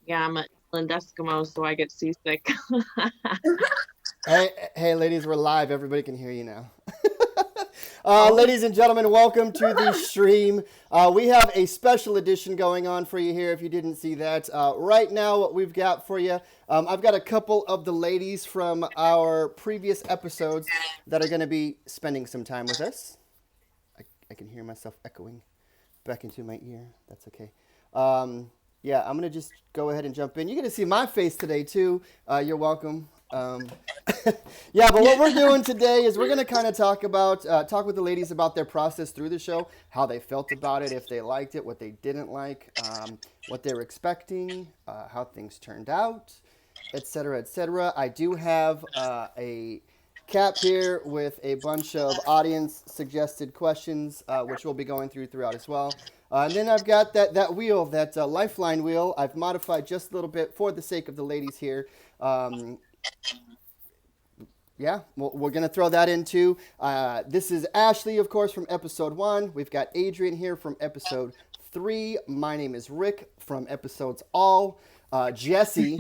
Yeah, I'm an island Eskimo, so I get seasick. Hey, ladies, we're live. Everybody can hear you now. Oh, Ladies and gentlemen, welcome to the stream. We have a special edition going on for you here. If you didn't see that, right now, what we've got for you, I've got a couple of the ladies from our previous episodes that are going to be spending some time with us. I can hear myself echoing back into my ear. That's okay. Yeah, I'm gonna just go ahead and jump in. You're gonna see my face today too. You're welcome. Yeah, but what we're doing today is we're gonna kind of talk with the ladies about their process through the show, how they felt about it, if they liked it, what they didn't like, what they were expecting, how things turned out, etc., etc. I do have a cap here with a bunch of audience suggested questions, which we'll be going throughout as well. And then I've got that wheel, that lifeline wheel. I've modified just a little bit for the sake of the ladies here. Um, yeah, we're going to throw that into. This is Ashley, of course, from episode 1. We've got Adrian here from episode 3. My name is Rick from episodes all. Jesse,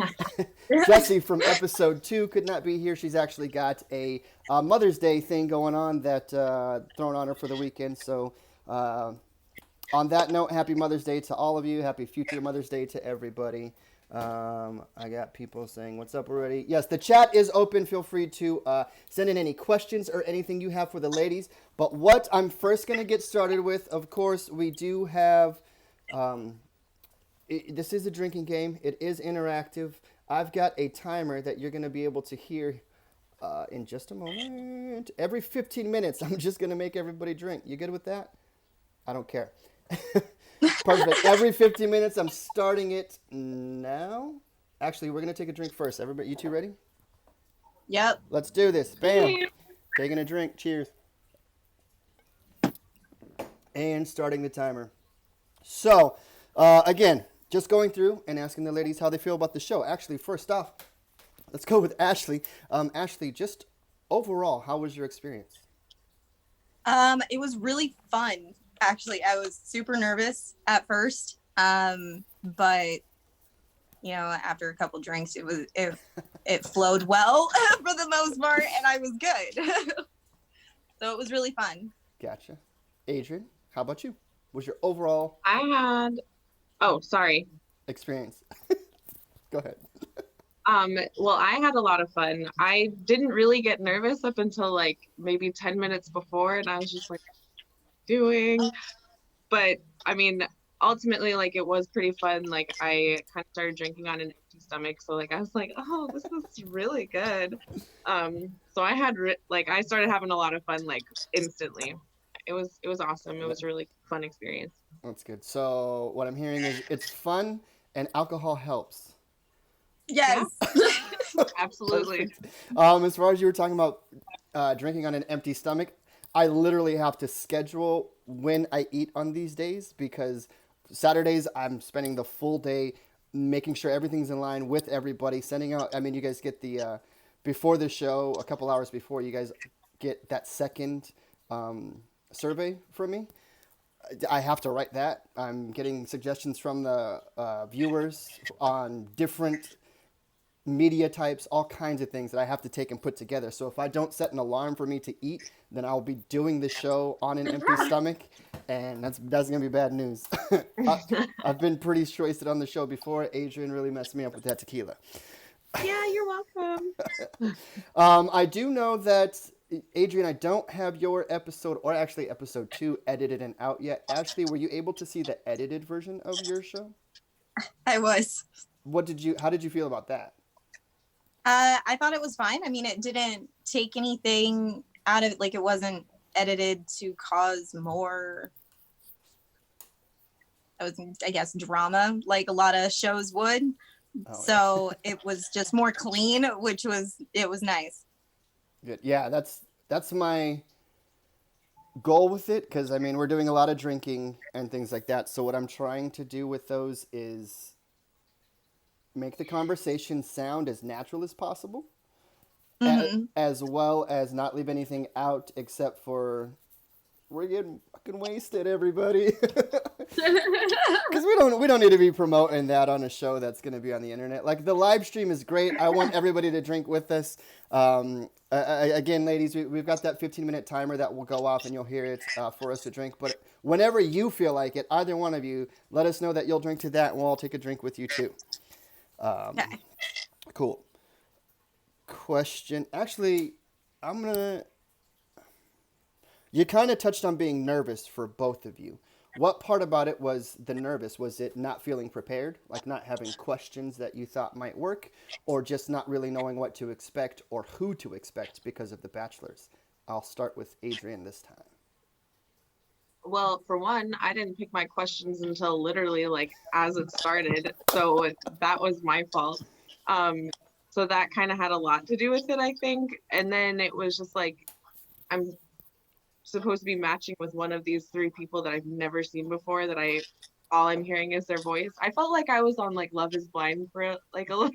Jesse from episode 2 could not be here. She's actually got a Mother's Day thing going on that thrown on her for the weekend. So, on that note, happy Mother's Day to all of you. Happy future Mother's Day to everybody. I got people saying what's up already. Yes, the chat is open. Feel free to send in any questions or anything you have for the ladies. But what I'm first going to get started with, of course, we do have. This is a drinking game. It is interactive. I've got a timer that you're going to be able to hear in just a moment. Every 15 minutes, I'm just going to make everybody drink. You good with that? I don't care. Perfect. Every 15 minutes, I'm starting it now. Actually, we're going to take a drink first. Everybody, you two ready? Yep. Let's do this. Bam. Taking a drink. Cheers. And starting the timer. So, again, just going through and asking the ladies how they feel about the show. Actually, first off, let's go with Ashley. Ashley, just overall, how was your experience? It was really fun. Actually, I was super nervous at first. But after a couple drinks, it flowed well for the most part, and I was good. So it was really fun. Gotcha. Adrian, how about you? Was your overall I had. Oh, sorry. experience? Go ahead. Well, I had a lot of fun. I didn't really get nervous up until like maybe 10 minutes before, and I was just like, doing. But I mean, ultimately, like it was pretty fun. Like I kind of started drinking on an empty stomach, so like I was like, oh, this is really good. So I had like I started having a lot of fun like instantly. It was awesome. It was a really fun experience. That's good. So what I'm hearing is it's fun and alcohol helps. Yeah, Yes. absolutely. Perfect. As far as you were talking about drinking on an empty stomach, I literally have to schedule when I eat on these days because Saturdays I'm spending the full day making sure everything's in line with everybody, sending out. I mean, you guys get the before the show, a couple hours before, you guys get that second survey from me. I have to write that. I'm getting suggestions from the viewers on different media types, all kinds of things that I have to take and put together. So if I don't set an alarm for me to eat, then I'll be doing the show on an empty stomach, and that's gonna be bad news. I've been pretty wasted on the show before. Adrian really messed me up with that tequila. Yeah, you're welcome. I do know that Adrian, I don't have your episode, or actually episode 2, edited and out yet. Ashley, were you able to see the edited version of your show? I was. How did you feel about that? I thought it was fine. I mean, it didn't take anything out of it. Like, it wasn't edited to cause more, I guess, drama like a lot of shows would. Oh, So it was just more clean, it was nice. good. Yeah, that's my goal with it because I mean we're doing a lot of drinking and things like that. So what I'm trying to do with those is make the conversation sound as natural as possible, Mm-hmm. as well as not leave anything out except for We're getting fucking wasted, everybody. Because we don't need to be promoting that on a show that's going to be on the internet. Like the live stream is great. I want everybody to drink with us. Again, ladies, we've got that 15-minute timer that will go off, and you'll hear it for us to drink. But whenever you feel like it, either one of you, let us know that you'll drink to that, and we'll all take a drink with you too. Okay. Cool. Question. Actually, I'm gonna. You kind of touched on being nervous for both of you. What part about it was the nervous? Was it not feeling prepared, like not having questions that you thought might work, or just not really knowing what to expect or who to expect because of the bachelors? I'll start with Adrian this time. Well, for one, I didn't pick my questions until literally like as it started, so that was my fault. So that kind of had a lot to do with it, I think. And then it was just like I'm supposed to be matching with one of these three people that I've never seen before, that all I'm hearing is their voice. I felt like I was on like Love is Blind for like a little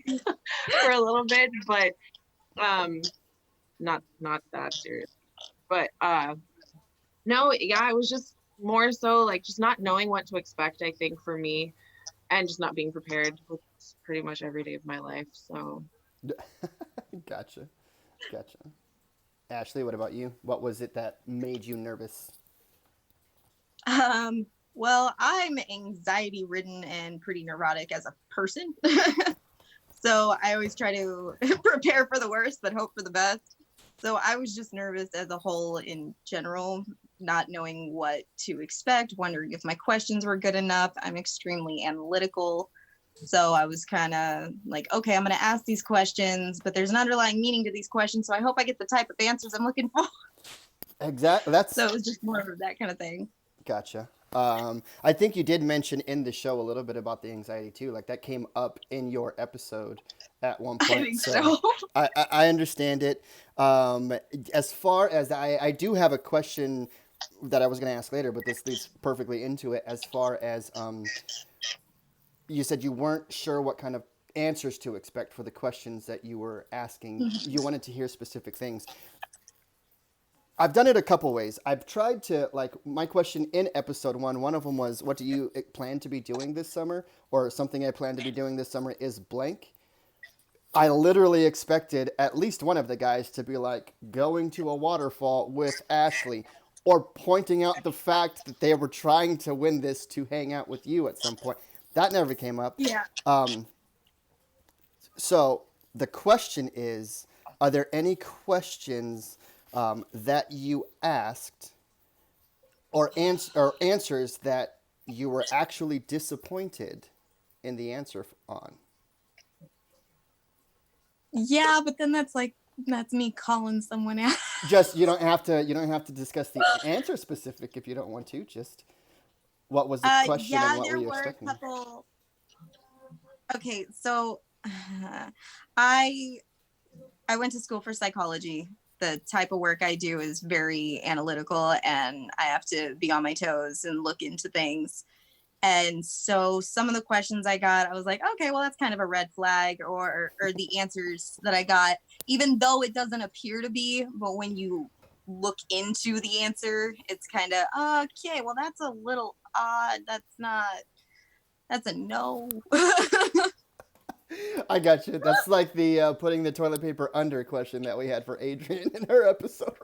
for a little bit, but not that serious. But no, yeah, it was just more so like just not knowing what to expect, I think, for me, and just not being prepared with pretty much every day of my life. So Gotcha. Gotcha. Ashley, what about you? What was it that made you nervous? Well, I'm anxiety ridden and pretty neurotic as a person. So I always try to prepare for the worst but hope for the best. So I was just nervous as a whole in general, not knowing what to expect, wondering if my questions were good enough. I'm extremely analytical. So I was kind of like, okay, I'm going to ask these questions, but there's an underlying meaning to these questions. So I hope I get the type of answers I'm looking for. Exactly. So it was just more of that kind of thing. Gotcha. I think you did mention in the show a little bit about the anxiety too. Like that came up in your episode at one I point. think so. I understand it. As far as I do have a question that I was going to ask later, but this leads perfectly into it. As far as you said you weren't sure what kind of answers to expect for the questions that you were asking. You wanted to hear specific things. I've done it a couple ways. I've tried to, like, my question in episode one of them was, what do you plan to be doing this summer? Or something I plan to be doing this summer is blank. I literally expected at least one of the guys to be like, going to a waterfall with Ashley, or pointing out the fact that they were trying to win this to hang out with you at some point. That never came up. Yeah. So the question is, are there any questions that you asked or answers that you were actually disappointed in the answer on? Yeah, but then that's me calling someone out. Just you don't have to discuss the answer specific if you don't want to. Just what was the question Yeah, and what there were you were expecting? a couple. Okay, so I went to school for psychology. The type of work I do is very analytical, and I have to be on my toes and look into things. And so some of the questions I got, I was like, okay, well, that's kind of a red flag, or the answers that I got, even though it doesn't appear to be, but when you look into the answer, it's kind of, okay, well, that's a little odd. That's a no. I got you. That's like the putting the toilet paper under question that we had for Adrian in her episode.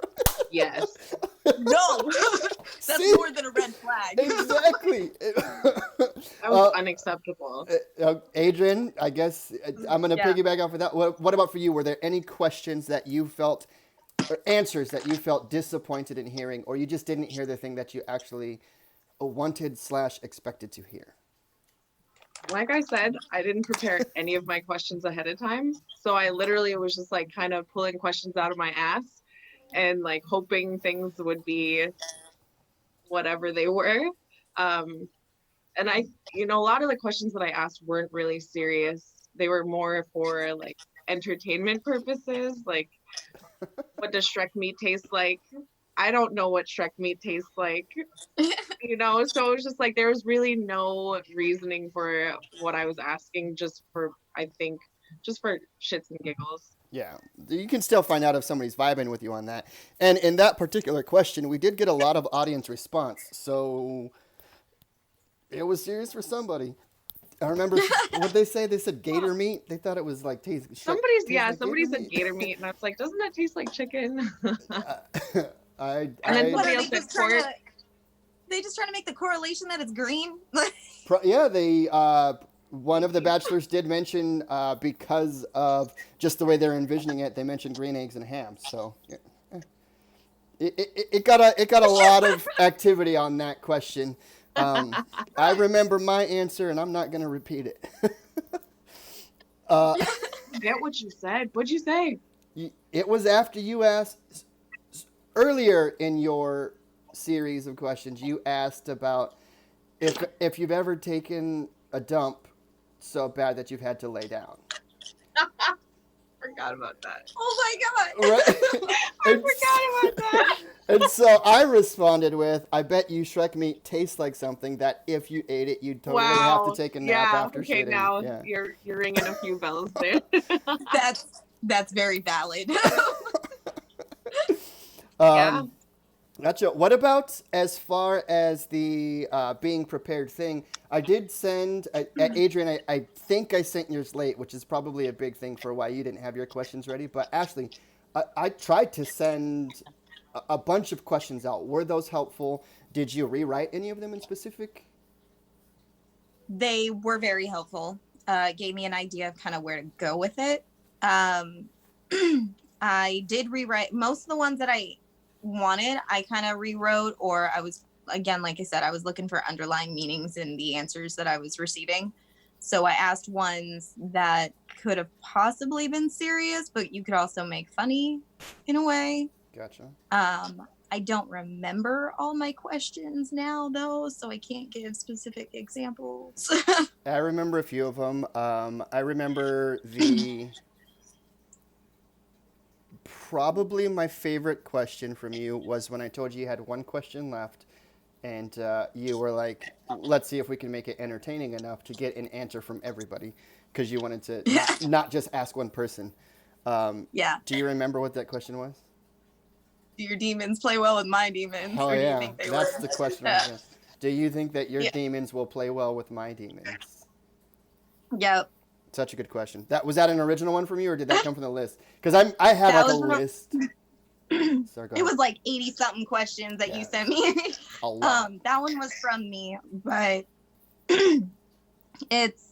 yes. No, that's See? more than a red flag. Exactly. That was unacceptable. Adrian, I guess I'm going to Yeah. piggyback off of that. What about for you? Were there any questions that you felt, or answers that you felt disappointed in hearing, or you just didn't hear the thing that you actually wanted/expected to hear? Like I said, I didn't prepare any of my questions ahead of time. So I literally was just like kind of pulling questions out of my ass and like hoping things would be whatever they were. And a lot of the questions that I asked weren't really serious. They were more for like entertainment purposes. Like, what does Shrek meat taste like? I don't know what Shrek meat tastes like. So it was just like there was really no reasoning for what I was asking, just for, I think, just for shits and giggles. Yeah, you can still find out if somebody's vibing with you on that. And in that particular question, we did get a lot of audience response, so it was serious for somebody. I remember what they say. They said gator meat. They thought it was like Somebody gator said meat. gator meat, and I was like, doesn't that taste like chicken? I, And then I, What somebody are else they said just trying pork. to? They just trying to make the correlation that it's green. yeah, they one of the bachelors did mention because of just the way they're envisioning it, they mentioned green eggs and ham. So yeah, it got a lot of activity on that question. I remember my answer, and I'm not going to repeat it. uh, Get what you said. What'd you say? it was after you asked earlier in your series of questions. You asked about if you've ever taken a dump so bad that you've had to lay down. Forgot about that. Oh my Right? I forgot about that. And so I responded with, I bet you Shrek meat tastes like something that if you ate it, you'd totally have to Wow. take a nap Yeah. after Okay. shitting. Now Yeah. you're ringing a few bells there. that's very valid. Yeah. Gotcha. What about as far as the being prepared thing? I did send, Adrian, I think I sent yours late, which is probably a big thing for why you didn't have your questions ready. But Ashley, I tried to send a bunch of questions out. Were those helpful? Did you rewrite any of them in specific? They were very helpful. Gave me an idea of kind of where to go with it. I did rewrite most of the ones that I wanted. I kind of rewrote, or I was, again, like I said, I was looking for underlying meanings in the answers that I was receiving. So I asked ones that could have possibly been serious, but you could also make funny in a way. Gotcha. I don't remember all my questions now, though, so I can't give specific examples. I remember a few of them. I remember the probably my favorite question from you was when I told you had one question left, and you were like, "Let's see if we can make it entertaining enough to get an answer from everybody," because you wanted to not just ask one person. Yeah. Do you remember what that question was? Do your demons play well with my demons? Oh or do you yeah, think they that's will? the question. Right there. Do you think that your Yeah. demons will play well with my demons? Yep. Such a good question. Was that an original one from you, or did that come from the list? Because I had That like a was from list. Sorry, go It ahead. was like 80 something questions that you Yeah. sent me. A lot. That one was from me, but it's,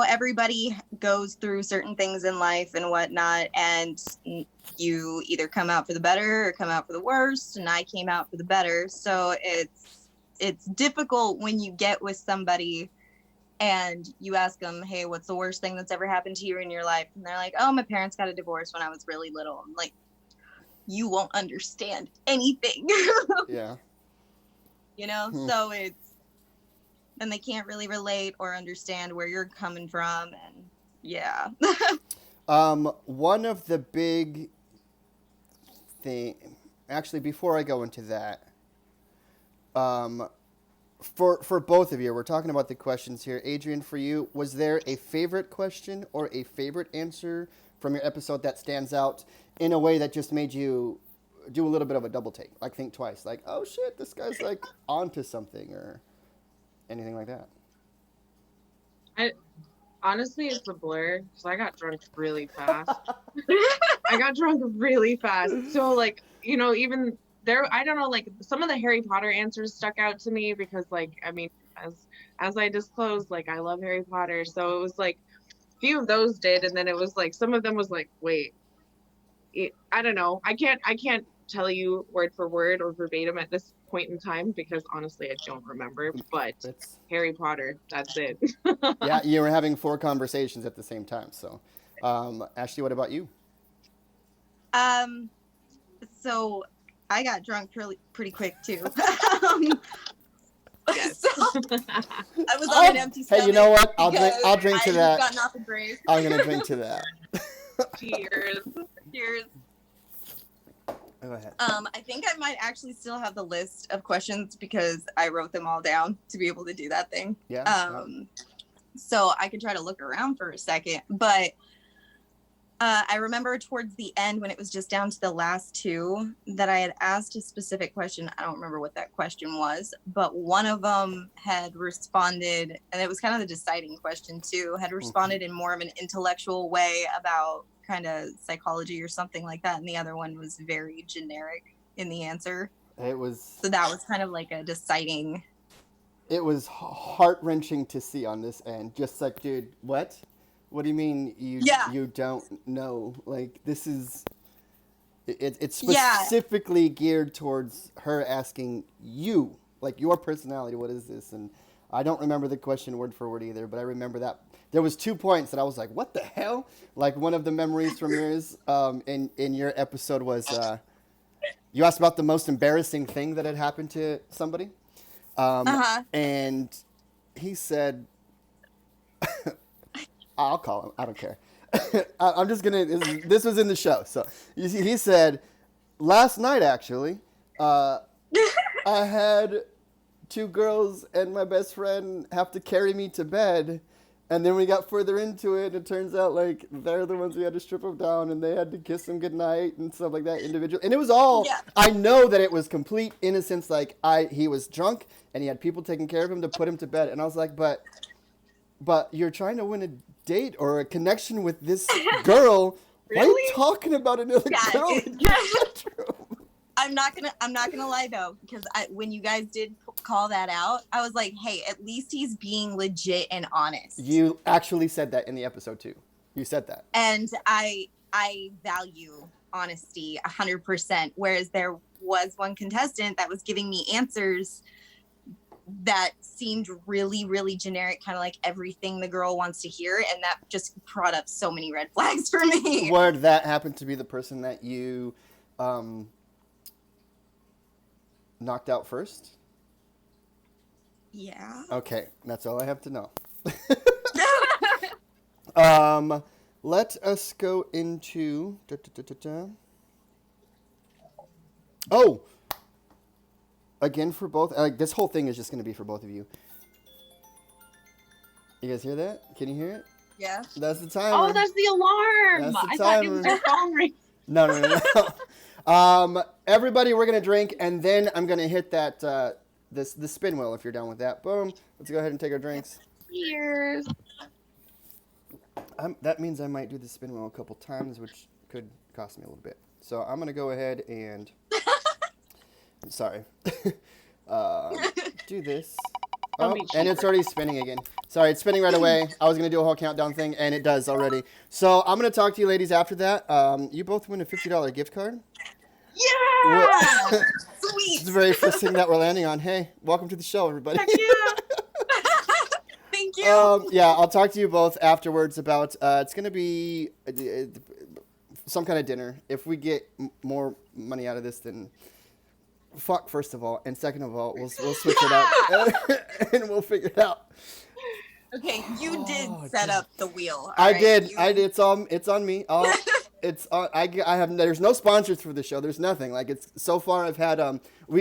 everybody goes through certain things in life and whatnot, and you either come out for the better or come out for the worst, and I came out for the better. So it's difficult when you get with somebody and you ask them, hey, what's the worst thing that's ever happened to you in your life? And they're like, oh, my parents got a divorce when I was really little. I'm like, you won't understand anything. Yeah. So and they can't really relate or understand where you're coming from. And yeah. One of the big thing, actually, before I go into that, for both of you, we're talking about the questions here. Adrian, for you, was there a favorite question or a favorite answer from your episode that stands out in a way that just made you do a little bit of a double take, like think twice, like, oh shit, this guy's like onto something, or anything like that? Honestly, it's a blur because I got drunk really fast. I got drunk really fast. So like, even there, I don't know, like some of the Harry Potter answers stuck out to me because like, I mean, as I disclosed, like I love Harry Potter. So it was like a few of those did, and then it was like some of them was like, wait, I don't know. I can't tell you word for word or verbatim at this point in time because honestly I don't remember, but It's Harry Potter, that's it. yeah, you were having 4 conversations at the same time. So, Ashley, what about you? So I got drunk pretty quick too. Yes. So I was on an empty stomach. Hey, you know what? I'll drink to I that. Gotten off the grave. I'm gonna drink to that. Cheers. Cheers. Go ahead. I think I might actually still have the list of questions because I wrote them all down to be able to do that thing. Yeah. So I could try to look around for a second, but I remember towards the end when it was just down to the last two that I had asked a specific question. I don't remember what that question was, but one of them had responded, and it was kind of the deciding question too, had responded in more of an intellectual way about kind of psychology or something like that. And the other one was very generic in the answer. It was So that was kind of like a deciding. it was heart wrenching to see on this end. Just like, dude, what? What do you mean you don't know? Like, this is it's Yeah. specifically geared towards her asking you, like, your personality. What is this? And I don't remember the question word for word either, but I remember that there was 2 points that I was like, what the hell? Like, one of the memories from yours in your episode was you asked about the most embarrassing thing that had happened to somebody. And he said, I'll call him. I don't care. I'm just going to, this was in the show. So he said, last night, actually, I had 2 girls and my best friend have to carry me to bed. And then we got further into it. It turns out, like, they're the ones we had to strip them down and they had to kiss them goodnight and stuff like that individual. And it was all, I know that it was complete innocence. Like, he was drunk and he had people taking care of him to put him to bed. And I was like, but you're trying to win a date or a connection with this girl. Why are you talking about another girl in your bedroom? I'm not gonna lie though, because when you guys did call that out, I was like, hey, at least he's being legit and honest. You actually said that in the episode too. You said that. And I value honesty 100%. Whereas there was one contestant that was giving me answers that seemed really, really generic, kind of like everything the girl wants to hear, and that just brought up so many red flags for me. Would that happen to be the person that you knocked out first? Yeah. Okay, that's all I have to know. Let us go into Oh, again for both. Like, this whole thing is just going to be for both of you. You guys hear that? Can you hear it? Yeah. That's the timer. Oh, that's the alarm. That's the I thought it was timer. your phone ring. No. Everybody, we're gonna drink, and then I'm gonna hit that the spin wheel if you're down with that. Boom. Let's go ahead and take our drinks. Cheers. That means I might do the spin wheel a couple times, which could cost me a little bit. So I'm gonna go ahead and sorry, do this. Oh, and it's already spinning again. Sorry, it's spinning right away. I was going to do a whole countdown thing, and it does already. So I'm going to talk to you ladies after that. You both win a $50 gift card. Yeah! Sweet. It's the very first thing that we're landing on. Hey, welcome to the show, everybody. Heck yeah. Thank you. Yeah, I'll talk to you both afterwards about, it's going to be some kind of dinner. If we get more money out of this, then fuck, first of all. And second of all, we'll switch it up and we'll figure it out. Okay, you did set up the wheel. I did. It's on me. I have. There's no sponsors for the show. There's nothing. Like, it's so far. I've had.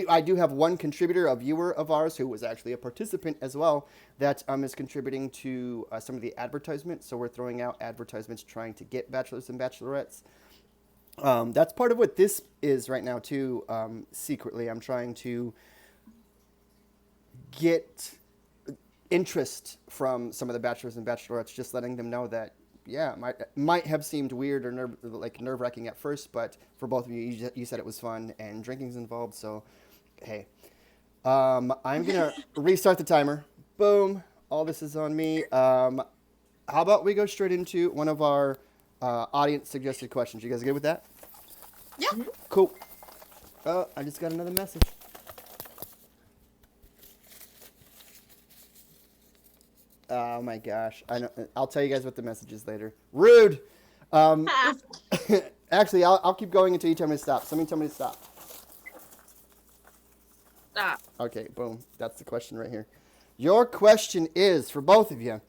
I do have one contributor, a viewer of ours, who was actually a participant as well. That is contributing to some of the advertisements. So we're throwing out advertisements trying to get bachelors and bachelorettes. That's part of what this is right now too. Secretly, I'm trying to get interest from some of the bachelors and bachelorettes, just letting them know that, yeah, might have seemed weird or nerve-wracking at first, but for both of you, you said it was fun and drinking's involved, so hey. I'm gonna restart the timer. Boom. All this is on me. How about we go straight into one of our audience suggested questions? You guys good with that? Yeah. Cool. Oh, I just got another message. Oh my gosh. I'll tell you guys what the message is later. Rude. Actually, I'll keep going until you tell me to stop. Somebody tell me to stop. Stop. Okay, boom. That's the question right here. Your question is for both of you.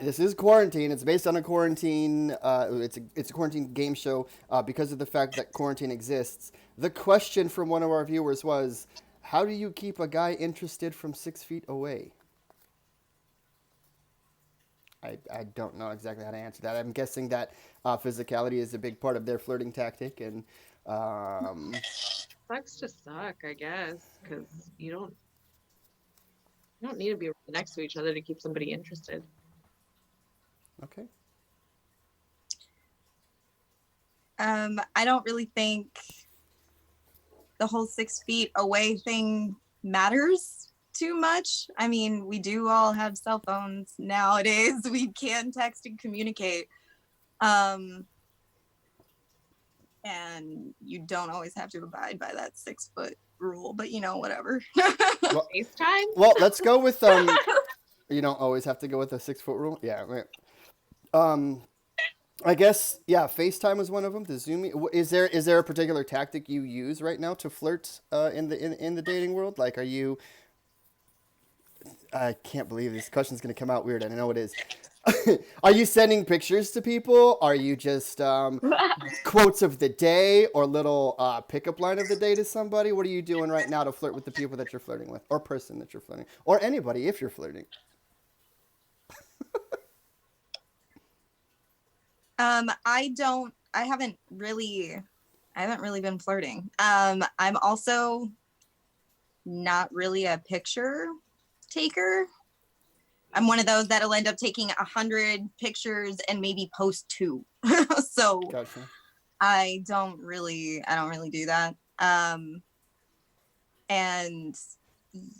This is quarantine. It's based on a quarantine. It's a quarantine game show because of the fact that quarantine exists. The question from one of our viewers was, how do you keep a guy interested from 6 feet away? I don't know exactly how to answer that. I'm guessing that physicality is a big part of their flirting tactic, and um, Sucks to suck, I guess, because you don't need to be right next to each other to keep somebody interested. okay. I don't really think the whole 6 feet away thing matters too much. I mean, we do all have cell phones nowadays. We can text and communicate. And you don't always have to abide by that 6 foot rule, but whatever. Well, FaceTime? well, let's go with you don't always have to go with a 6 foot rule. Yeah. Right. I guess FaceTime is one of them. The Zoom. Is there a particular tactic you use right now to flirt in the dating world? Like, are you? I can't believe this question's gonna come out weird, and I know it is. Are you sending pictures to people? Are you just quotes of the day or little pickup line of the day to somebody? What are you doing right now to flirt with the people that you're flirting with, or person that you're flirting, or anybody if you're flirting? I haven't really been flirting. I'm also not really a picture taker. I'm one of those that'll end up taking 100 pictures and maybe post 2. So Gotcha. I don't really do that. And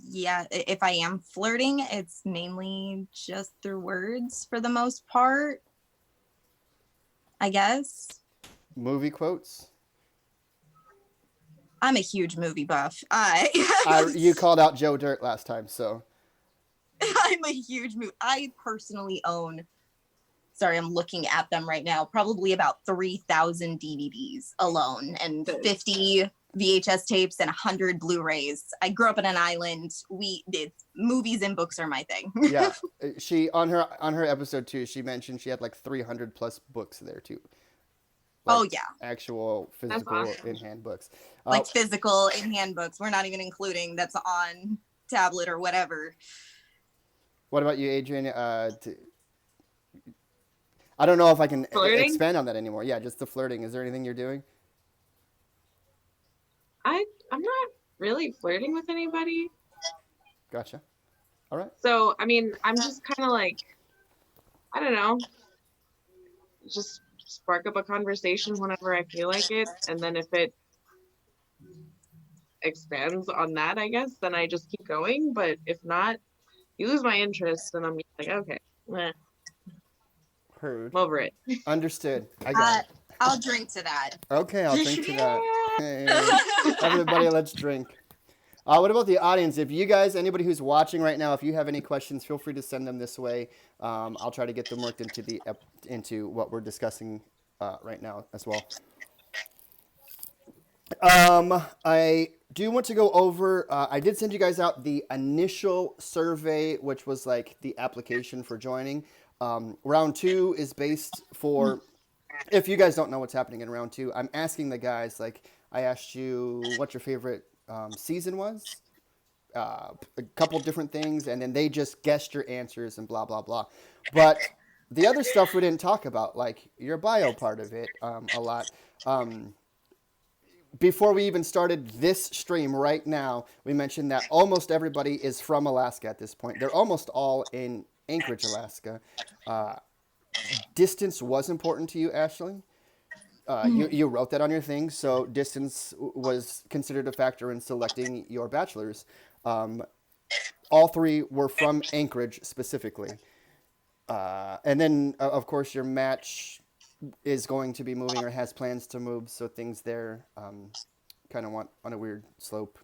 yeah, if I am flirting, it's mainly just through words for the most part, I guess. Movie quotes. I'm a huge movie buff. You called out Joe Dirt last time, so. I'm a huge movie. I personally own, sorry, I'm looking at them right now, probably about 3,000 DVDs alone and 50 VHS tapes and 100 Blu-rays. I grew up on an island. Movies and books are my thing. Yeah, she on her episode 2, she mentioned she had like 300 plus books there too. Like, oh yeah, actual physical awesome. in hand books. like physical in hand books. We're not even including that's on tablet or whatever. What about you, Adrian? I don't know if I can expand on that anymore. Yeah, just the flirting. Is there anything you're doing? I'm not really flirting with anybody. Gotcha. All right. So, I mean, I'm just kind of like, I don't know, just spark up a conversation whenever I feel like it. And then if it expands on that, I guess, then I just keep going. But if not, you lose my interest and I'm like, okay, Heard. I'm over it. Understood. I got it. I'll drink to that. Okay, I'll drink to that. Hey, everybody, let's drink. What about the audience? If you guys, anybody who's watching right now, if you have any questions, feel free to send them this way. I'll try to get them worked into what we're discussing right now as well. I do want to go over, I did send you guys out the initial survey, which was like the application for joining. Round 2 is based for, if you guys don't know what's happening in round 2, I'm asking the guys, like, I asked you what your favorite season was, a couple different things, and then they just guessed your answers and blah, blah, blah. But the other stuff we didn't talk about, like your bio part of it, a lot. Before we even started this stream right now, we mentioned that almost everybody is from Alaska at this point. They're almost all in Anchorage, Alaska. Distance was important to you, Ashley. You wrote that on your thing, so distance was considered a factor in selecting your bachelors. All 3 were from Anchorage specifically. And then, of course, your match is going to be moving or has plans to move, so things there kind of went on a weird slope.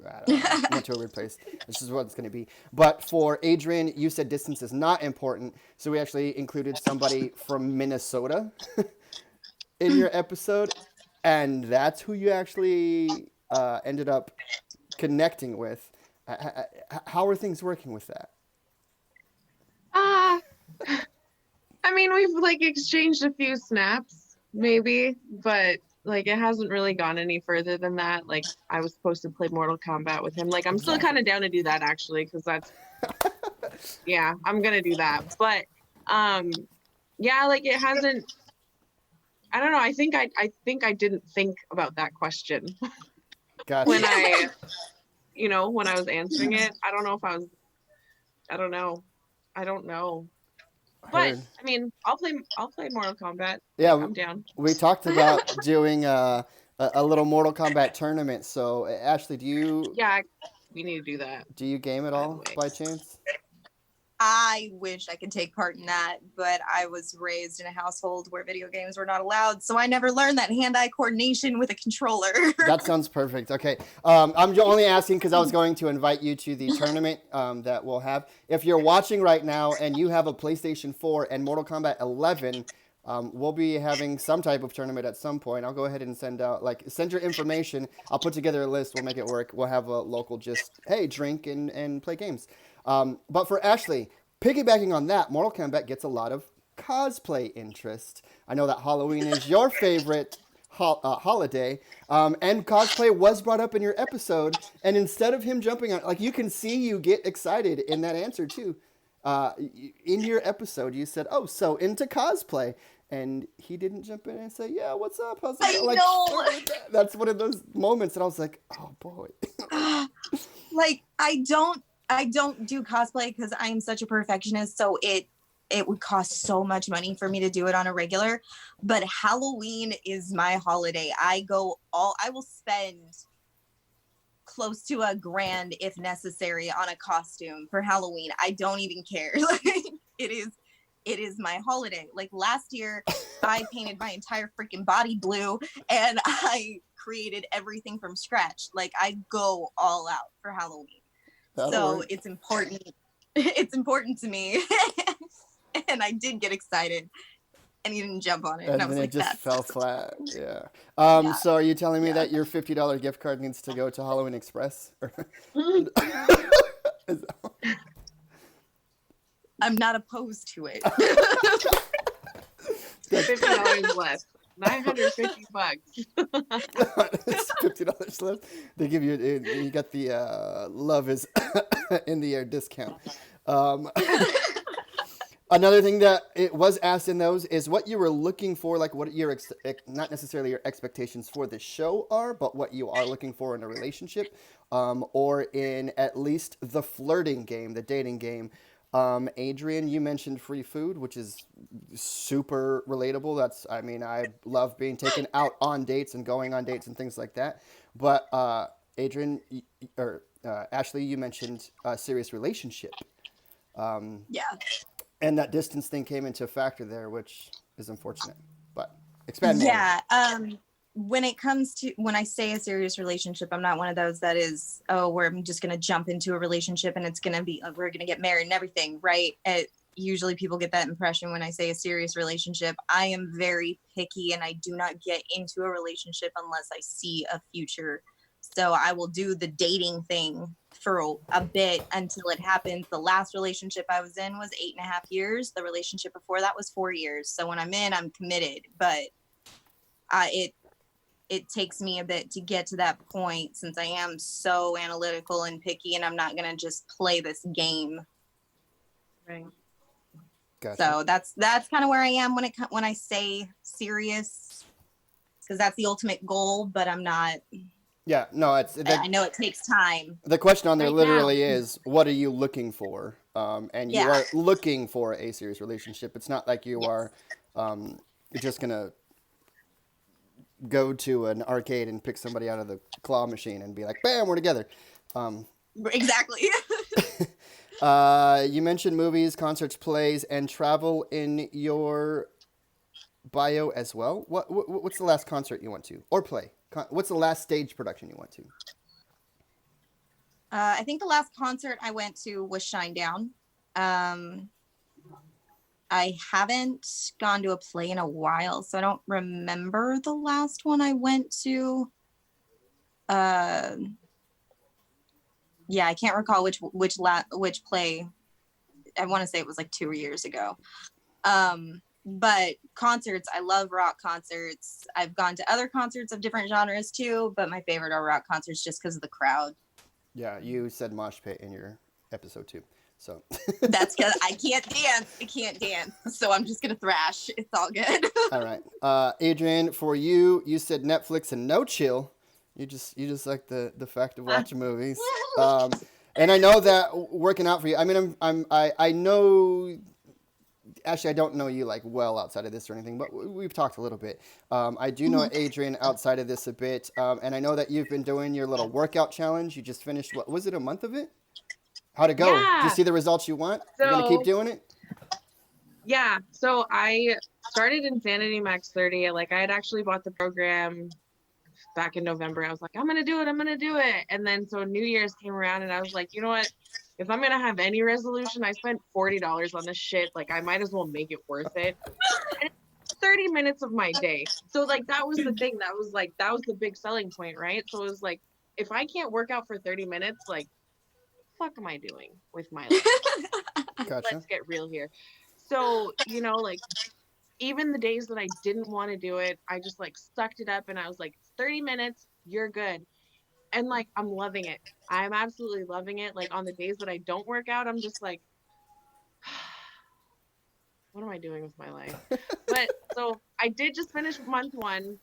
I don't know, went to a weird place. This is what it's going to be. But for Adrian, you said distance is not important, so we actually included somebody from Minnesota in your episode, and that's who you actually ended up connecting with. How are things working with that? I mean, we've like exchanged a few snaps, maybe, but like it hasn't really gone any further than that. Like I was supposed to play Mortal Kombat with him. Like I'm still kind of down to do that actually, because that's yeah, I'm gonna do that. But Yeah, like it hasn't. I don't know. I think I didn't think about that question when Gotcha. when I was answering it. I don't know if I was. I don't know. I don't know. But Heard. I mean, I'll play Mortal Kombat. Yeah, Like I'm down. we talked about doing a little Mortal Kombat tournament. So, Ashley, Yeah, we need to do that, do you game at by the all way. by chance? I wish I could take part in that, but I was raised in a household where video games were not allowed, so I never learned that hand-eye coordination with a controller. That sounds perfect. Okay. Only asking because I was going to invite you to the tournament that we'll have. If you're watching right now and you have a PlayStation 4 and Mortal Kombat 11, we'll be having some type of tournament at some point. I'll go ahead and send your information. I'll put together a list. We'll make it work. We'll have a local hey, drink and play games. But for Ashley, piggybacking on that, Mortal Kombat gets a lot of cosplay interest. I know that Halloween is your favorite holiday, and cosplay was brought up in your episode. And instead of him jumping on, like you can see, you get excited in that answer too. In your episode, you said, "Oh, so into cosplay," and he didn't jump in and say, "Yeah, what's up? How's it I going?" Like know. that's one of those moments, and I was like, "Oh boy." Like I don't do cosplay because I am such a perfectionist, so it would cost so much money for me to do it on a regular. But Halloween is my holiday. I will spend close to $1,000 if necessary on a costume for Halloween. I don't even care. Like it is my holiday. Like last year I painted my entire freaking body blue and I created everything from scratch. Like I go all out for Halloween. That'll So work. it's important. It's important to me. And I did get excited and he didn't jump on it. And And I then was it like, just that's fell awesome. flat. Yeah. Yeah. So are you telling me Yeah. that your $50 gift card needs to go to Halloween Express? Is that- I'm not opposed to it. $50 left. $950. It's $50 left. They give you got the love is in the air discount. Um, Another thing that it was asked in those is what you were looking for, like what your not necessarily your expectations for the show are, but what you are looking for in a relationship, or in at least the flirting game, the dating game. Adrian, you mentioned free food, which is super relatable. I mean, I love being taken out on dates and going on dates and things like that. But Adrian, or Ashley, you mentioned a serious relationship. Yeah. And that distance thing came into a factor there, which is unfortunate. But expand more. Yeah. When it comes to when I say a serious relationship, I'm not one of those that is, oh, where I'm just gonna jump into a relationship and it's gonna be we're gonna get married and everything, right? Usually people get that impression when I say a serious relationship. I am very picky and I do not get into a relationship unless I see a future. So I will do the dating thing for a bit until it happens. The last relationship I was in was 8.5 years. The relationship before that was 4 years. So when I'm in, I'm committed. But it takes me a bit to get to that point since I am so analytical and picky, and I'm not gonna just play this game. Right. Gotcha. So that's kind of where I am when I say serious, because that's the ultimate goal. But I'm not. Yeah, no, I know it takes time. the question on there Right literally is, what are you looking for? And you Yeah. are looking for a serious relationship. It's not like you Yes. are just gonna go to an arcade and pick somebody out of the claw machine and be like, bam, we're together. Exactly. You mentioned movies, concerts, plays, and travel in your bio as well. What's the last concert you went to or play? What's the last stage production you went to? I think the last concert I went to was Shinedown. I haven't gone to a play in a while, so I don't remember the last one I went to. Yeah, I can't recall which play. I want to say it was like 2 years ago. But concerts, I love rock concerts. I've gone to other concerts of different genres too, but my favorite are rock concerts just because of the crowd. Yeah, you said mosh pit in your episode too. So That's because I can't dance. I can't dance. So I'm just gonna thrash. It's all good. all right, Adrian, for you, you said Netflix and no chill. You just like the fact of watching movies. And I know that working out for you. I mean, I know. Actually, I don't know you like well outside of this or anything, but we've talked a little bit. I do know Adrian outside of this a bit, and I know that you've been doing your little workout challenge. You just finished. What was it? A month of it? How'd it go? Did you Yeah. see the results you want? You're gonna keep So doing it? yeah, so I started Insanity Max 30. Like I had actually bought the program back in November. I was like, I'm gonna do it, I'm gonna do it. And then so New Year's came around and I was like, you know what? If I'm gonna have any resolution, I spent $40 on this shit. Like I might as well make it worth it. And it's 30 minutes of my day. So like that was the thing. That was the big selling point, right? So it was like, if I can't work out for 30 minutes, like fuck am I doing with my life? Gotcha. Let's get real here. So, like even the days that I didn't want to do it, I just like sucked it up and I was like, 30 minutes, you're good. And like, I'm loving it. I'm absolutely loving it. Like on the days that I don't work out, I'm just like, what am I doing with my life? But so I did just finish month 1,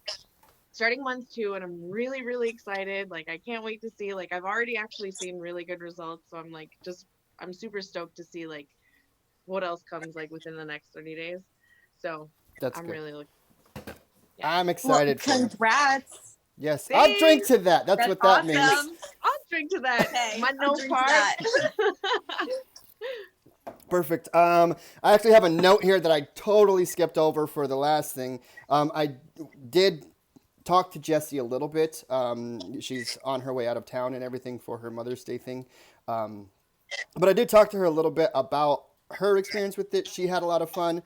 starting month 2, and I'm really, really excited. Like, I can't wait to see, like, I've already actually seen really good results. So I'm like, I'm super stoked to see like what else comes like within the next 30 days. So That's I'm good. really looking. I'm Well, excited for you. congrats. Yes, I'll drink to that. That's what that means. awesome. I'll drink to that. Okay, My I'll no drink to part. that. Perfect. I actually have a note here that I totally skipped over for the last thing. I did talk to Jessie a little bit. She's on her way out of town and everything for her Mother's Day thing. But I did talk to her a little bit about her experience with it. She had a lot of fun.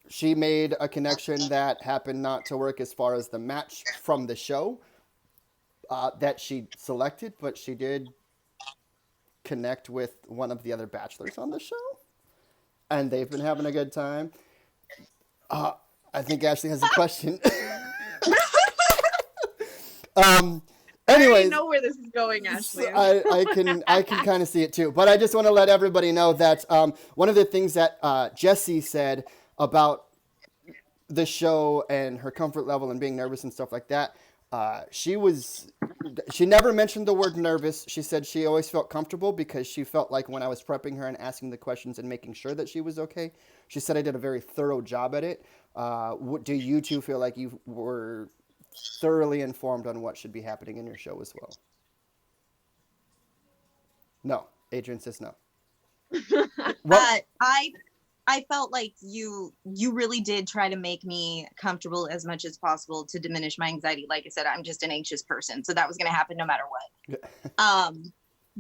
She made a connection that happened not to work as far as the match from the show that she selected, but she did connect with one of the other bachelors on the show, and they've been having a good time. I think Ashley has a question. I Anyways, already know where this is going, Ashley. I can kind of see it too. But I just want to let everybody know that one of the things that Jessie said about the show and her comfort level and being nervous and stuff like that, she never mentioned the word nervous. She said she always felt comfortable because she felt like when I was prepping her and asking the questions and making sure that she was okay, she said I did a very thorough job at it. Do you two feel like you were thoroughly informed on what should be happening in your show as well? No. Adrian says no. What? I felt like you really did try to make me comfortable as much as possible to diminish my anxiety. Like I said, I'm just an anxious person, so that was going to happen no matter what.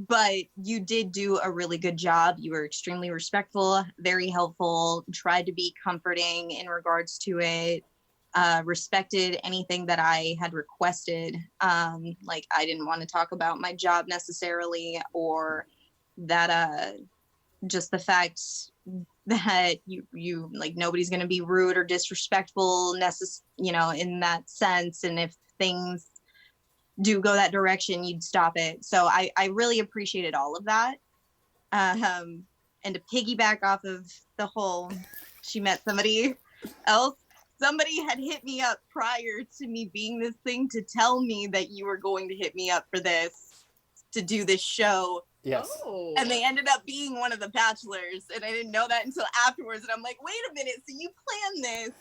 But you did do a really good job. You were extremely respectful, very helpful, tried to be comforting in regards to it, respected anything that I had requested. Like I didn't want to talk about my job necessarily, or that just the fact that you like nobody's going to be rude or disrespectful in that sense, and if things do go that direction, you'd stop it. So I really appreciated all of that. And to piggyback off of the whole she met somebody else, somebody had hit me up prior to me being this thing to tell me that you were going to hit me up for this, to do this show. Yes. Oh. And they ended up being one of the bachelors, and I didn't know that until afterwards. And I'm like, wait a minute, so you planned this?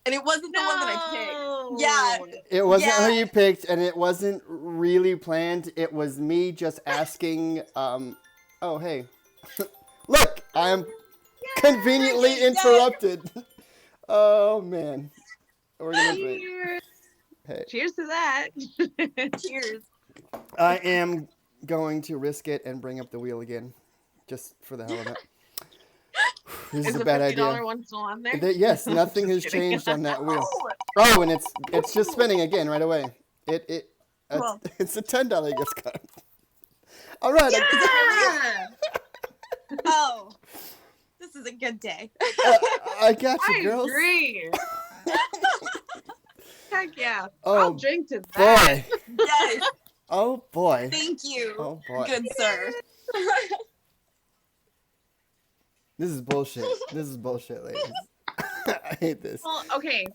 And it wasn't the one that I picked. Yeah. It wasn't who you picked, and it wasn't really planned. It was me just asking, oh, hey, look, I am conveniently interrupted. Oh, man. We're gonna drink. Hey. Cheers to that. Cheers. I am going to risk it and bring up the wheel again, just for the hell of it. This is a bad idea. $50 one still on there? Yes, nothing has changed on that wheel. Oh, and it's just spinning again right away. It's a $10 gift card. All right. Yeah! Oh, this is a good day. I got you, girls. I agree. Heck yeah. Oh, I'll drink to that. Boy. Yes. Oh boy. Thank you, Oh boy. good sir. This is bullshit. This is bullshit, ladies. I hate this. Well, okay.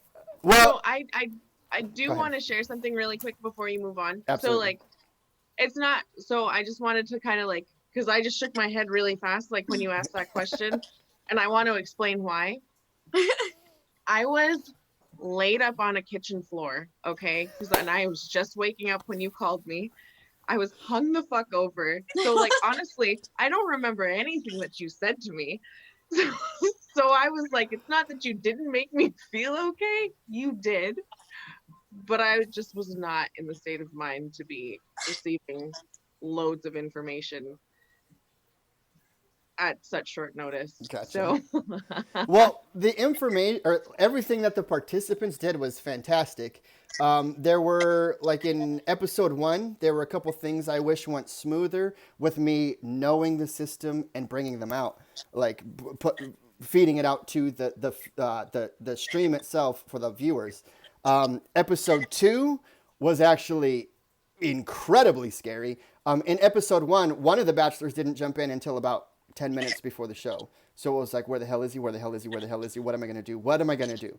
Well, So I do Go ahead. want to share something really quick before you move on. So Absolutely. like it's not so I just wanted to kind of like because I just shook my head really fast like when you asked that question and I want to explain why. I was laid up on a kitchen floor, okay? And I was just waking up when you called me. I was hung the fuck over. So like honestly, I don't remember anything that you said to me. So, so I was like, it's not that you didn't make me feel okay. You did. But I just was not in the state of mind to be receiving loads of information at such short notice. Gotcha. So Well, the information or everything that the participants did was fantastic. There were like in episode 1, there were a couple things I wish went smoother with me knowing the system and bringing them out, like feeding it out to the stream itself for the viewers. Episode 2 was actually incredibly scary. In episode 1, one of the bachelors didn't jump in until about 10 minutes before the show. So it was like, where the hell is he? Where the hell is he? Where the hell is he? What am I going to do? What am I going to do?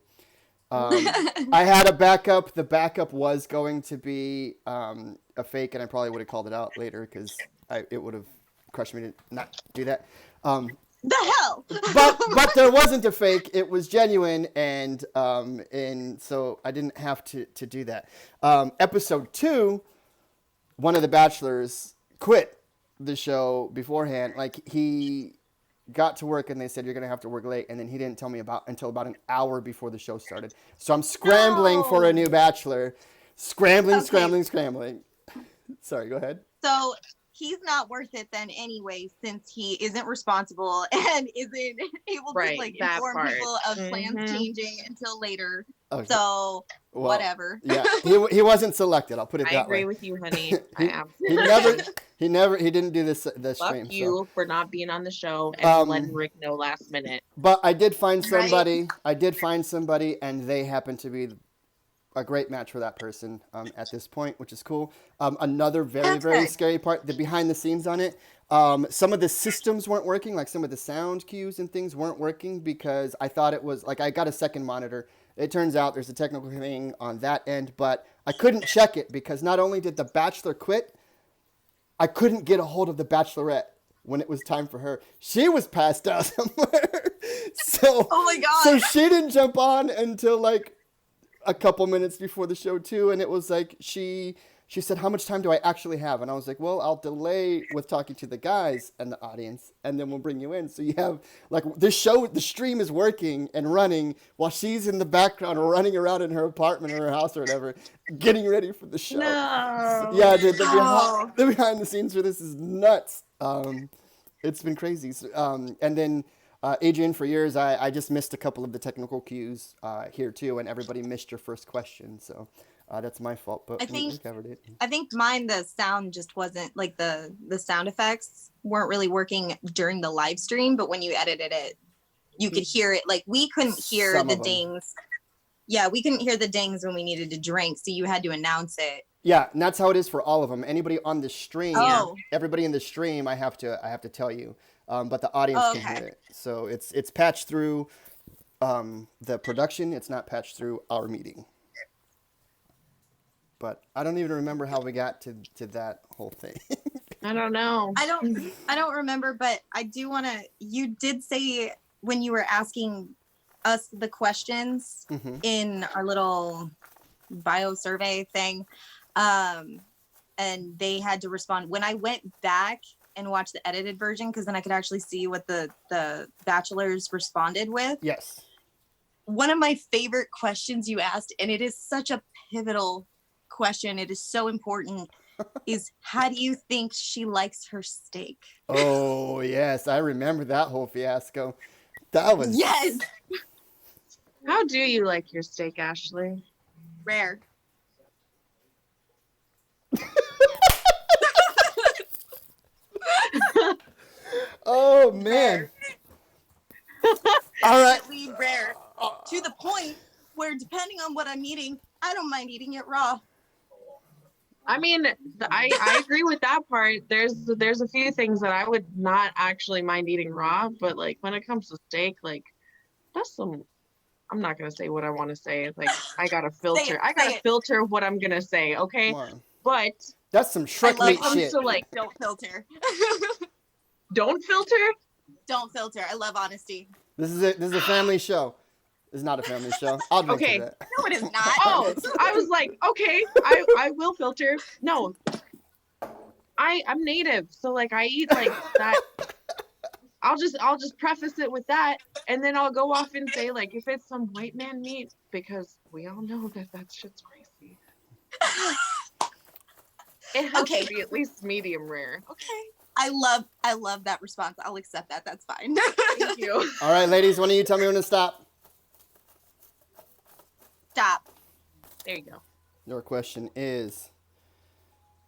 I had a backup. The backup was going to be a fake, and I probably would have called it out later because it would have crushed me to not do that. The hell. But there wasn't a fake. It was genuine, and so I didn't have to do that. Episode 2, one of the bachelors quit the show beforehand. Like he got to work and they said you're gonna have to work late, and then he didn't tell me until about an hour before the show started. So I'm scrambling for a new bachelor, scrambling. Sorry, go ahead. So he's not worth it then anyway, since he isn't responsible and isn't able to Right, like that inform part. people of plans Mhm. changing until later. Okay. So Well, whatever. Yeah, he wasn't selected. I'll put it I that agree way. with you, honey. I He absolutely he didn't do the fuck stream. you for not being on the show and Um, letting Rick know last minute. But I did find Right. somebody. I did find somebody, and they happened to be a great match for that person at this point, which is cool. Another very, very Perfect. scary part, the behind the scenes on it. Some of the systems weren't working, like some of the sound cues and things weren't working because I thought it was like I got a second monitor. It turns out there's a technical thing on that end, but I couldn't check it because not only did the bachelor quit, I couldn't get a hold of the bachelorette when it was time for her. She was passed out somewhere. So, Oh my God. so she didn't jump on until like a couple minutes before the show too, and it was like she said, how much time do I actually have? And I was like, well, I'll delay with talking to the guys and the audience, and then we'll bring you in. So you have like the stream is working and running while she's in the background running around in her apartment or her house or whatever, getting ready for the show. No. Yeah, Oh. the behind the scenes for this is nuts. It's been crazy. So, and then Adrian, for years, I just missed a couple of the technical cues here too, and everybody missed your first question. So that's my fault, but I we think- covered it. I think mine, the sound just wasn't like the sound effects weren't really working during the live stream, but when you edited it, you could hear it. Like we couldn't hear Some the of 'em. dings. Yeah, we couldn't hear the dings when we needed to drink, so you had to announce it. Yeah, and that's how it is for all of them. Anybody on the stream, Oh. everybody in the stream, I have to tell you, but the audience Oh, can okay. hear it. So it's patched through the production. It's not patched through our meeting. But I don't even remember how we got to that whole thing. I don't know. I don't remember, but I do want to. You did say when you were asking us the questions Mhm. in our little bio survey thing, and they had to respond. When I went back and watched the edited version, because then I could actually see what the bachelors responded with. Yes. One of my favorite questions you asked, and it is such a pivotal question, it is so important, is how do you think she likes her steak? Oh yes, I remember that whole fiasco. That was Yes, How do you like your steak, Ashley? rare. Oh man. All right. Definitely rare. To the point where, depending on what I'm eating, I don't mind eating it raw. I mean, I agree with that part. There's a few things that I would not actually mind eating raw, but like when it comes to steak, like that's some. I'm not gonna say what I want to say. Like I gotta Say filter. it. I Say gotta it. filter what I'm gonna say. Come Okay, on. but That's some I Shrek love meat comes shit. to honesty. like Don't filter. don't filter. Don't filter. I love honesty. This is a family show. It's not a family show. I'll drink Okay. to that. No, it is not. Oh, I was like, okay, I will filter. No, I'm native, so like I eat like that. I'll just preface it with that, and then I'll go off and say like if it's some white man meat, because we all know that shit's crazy. It has Okay. to be at least medium rare. Okay, I love that response. I'll accept that. That's fine. thank you. All right, ladies, one of you tell me when to stop. Stop. There you go. Your question is,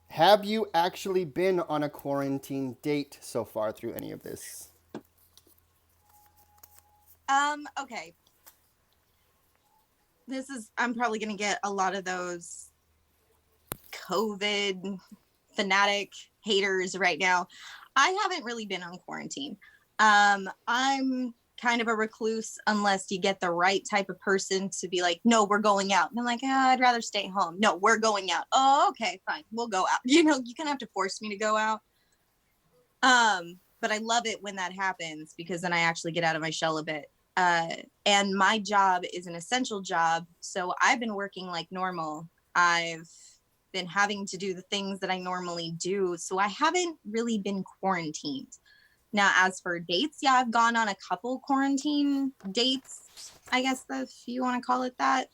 have you actually been on a quarantine date so far through any of this? Okay. I'm probably gonna get a lot of those COVID fanatic haters right now. I haven't really been on quarantine. I'm kind of a recluse unless you get the right type of person to be like, no, we're going out. And I'm like, I'd rather stay home. No, we're going out. Oh, okay, fine. We'll go out. You kind of have to force me to go out. But I love it when that happens because then I actually get out of my shell a bit. And my job is an essential job. So I've been working like normal. I've been having to do the things that I normally do. So I haven't really been quarantined. Now, as for dates, yeah, I've gone on a couple quarantine dates, I guess if you want to call it that.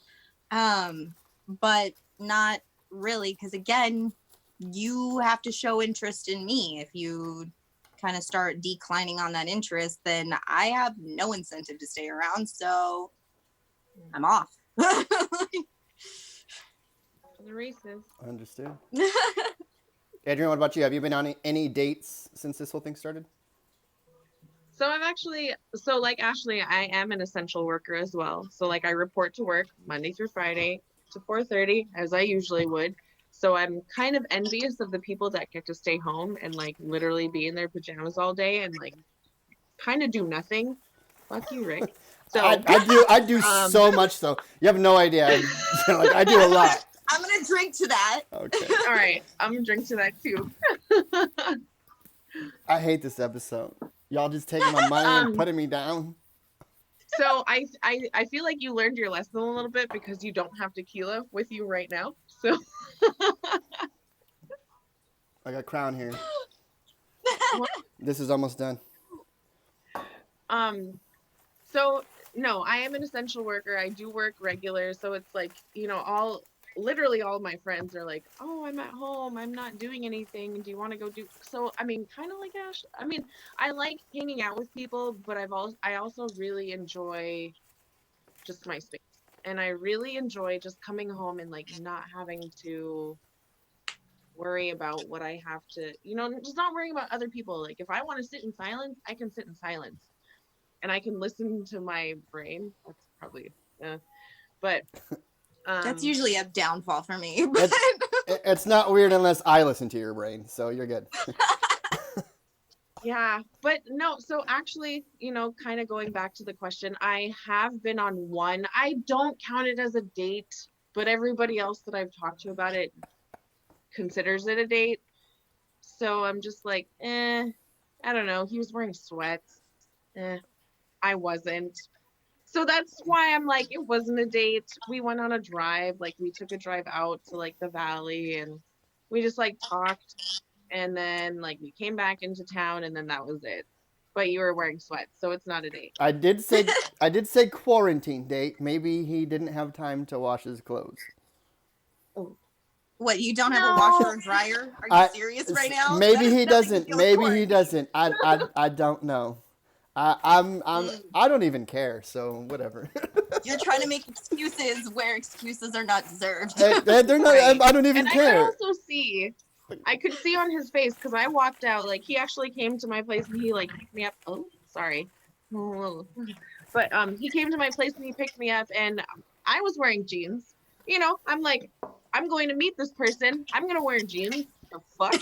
But not really, because again, you have to show interest in me. If you kind of start declining on that interest, then I have no incentive to stay around. So I'm off. For the races. Understood. Adrian, what about you? Have you been on any dates since this whole thing started? So like Ashley, I am an essential worker as well. So like I report to work Monday through Friday to 4:30 as I usually would. So I'm kind of envious of the people that get to stay home and like literally be in their pajamas all day and like kind of do nothing. Fuck you, Rick. So I do so much so. You have no idea. Like I do a lot. I'm gonna drink to that. Okay. all right, I'm gonna drink to that too. I hate this episode. Y'all just taking my money and putting me down. So I feel like you learned your lesson a little bit because you don't have tequila with you right now. So I got Crown here. This is almost done. So no, I am an essential worker. I do work regular, so it's like, literally all my friends are like, oh, I'm at home, I'm not doing anything, do you want to go do? So I mean, kind of like Ash, I mean, I like hanging out with people, but I also really enjoy just my space, and I really enjoy just coming home and like not having to worry about what I have to, just not worrying about other people. Like if I want to sit in silence, I can sit in silence and I can listen to my brain. That's probably but That's usually a downfall for me. But It's not weird unless I listen to your brain, so you're good. yeah, but no, so actually, kind of going back to the question, I have been on one. I don't count it as a date, but everybody else that I've talked to about it considers it a date. So I'm just like, I don't know. He was wearing sweats. I wasn't. So that's why I'm like, it wasn't a date. We went on a drive. Like we took a drive out to like the valley and we just like talked. And then like we came back into town and then that was it. But you were wearing sweats, so it's not a date. I did say quarantine date. Maybe he didn't have time to wash his clothes. what, you don't have a washer or dryer? Are you serious right now? Maybe That he is nothing doesn't. to do with Maybe he quarantine. doesn't. I don't know. I don't even care. So whatever. You're trying to make excuses where excuses are not deserved. They're not. Right. I don't even And care. I could see on his face because I walked out, like he actually came to my place and he like picked me up. Oh, sorry. But he came to my place and he picked me up and I was wearing jeans. I'm like, I'm going to meet this person. I'm gonna wear jeans. The fuck?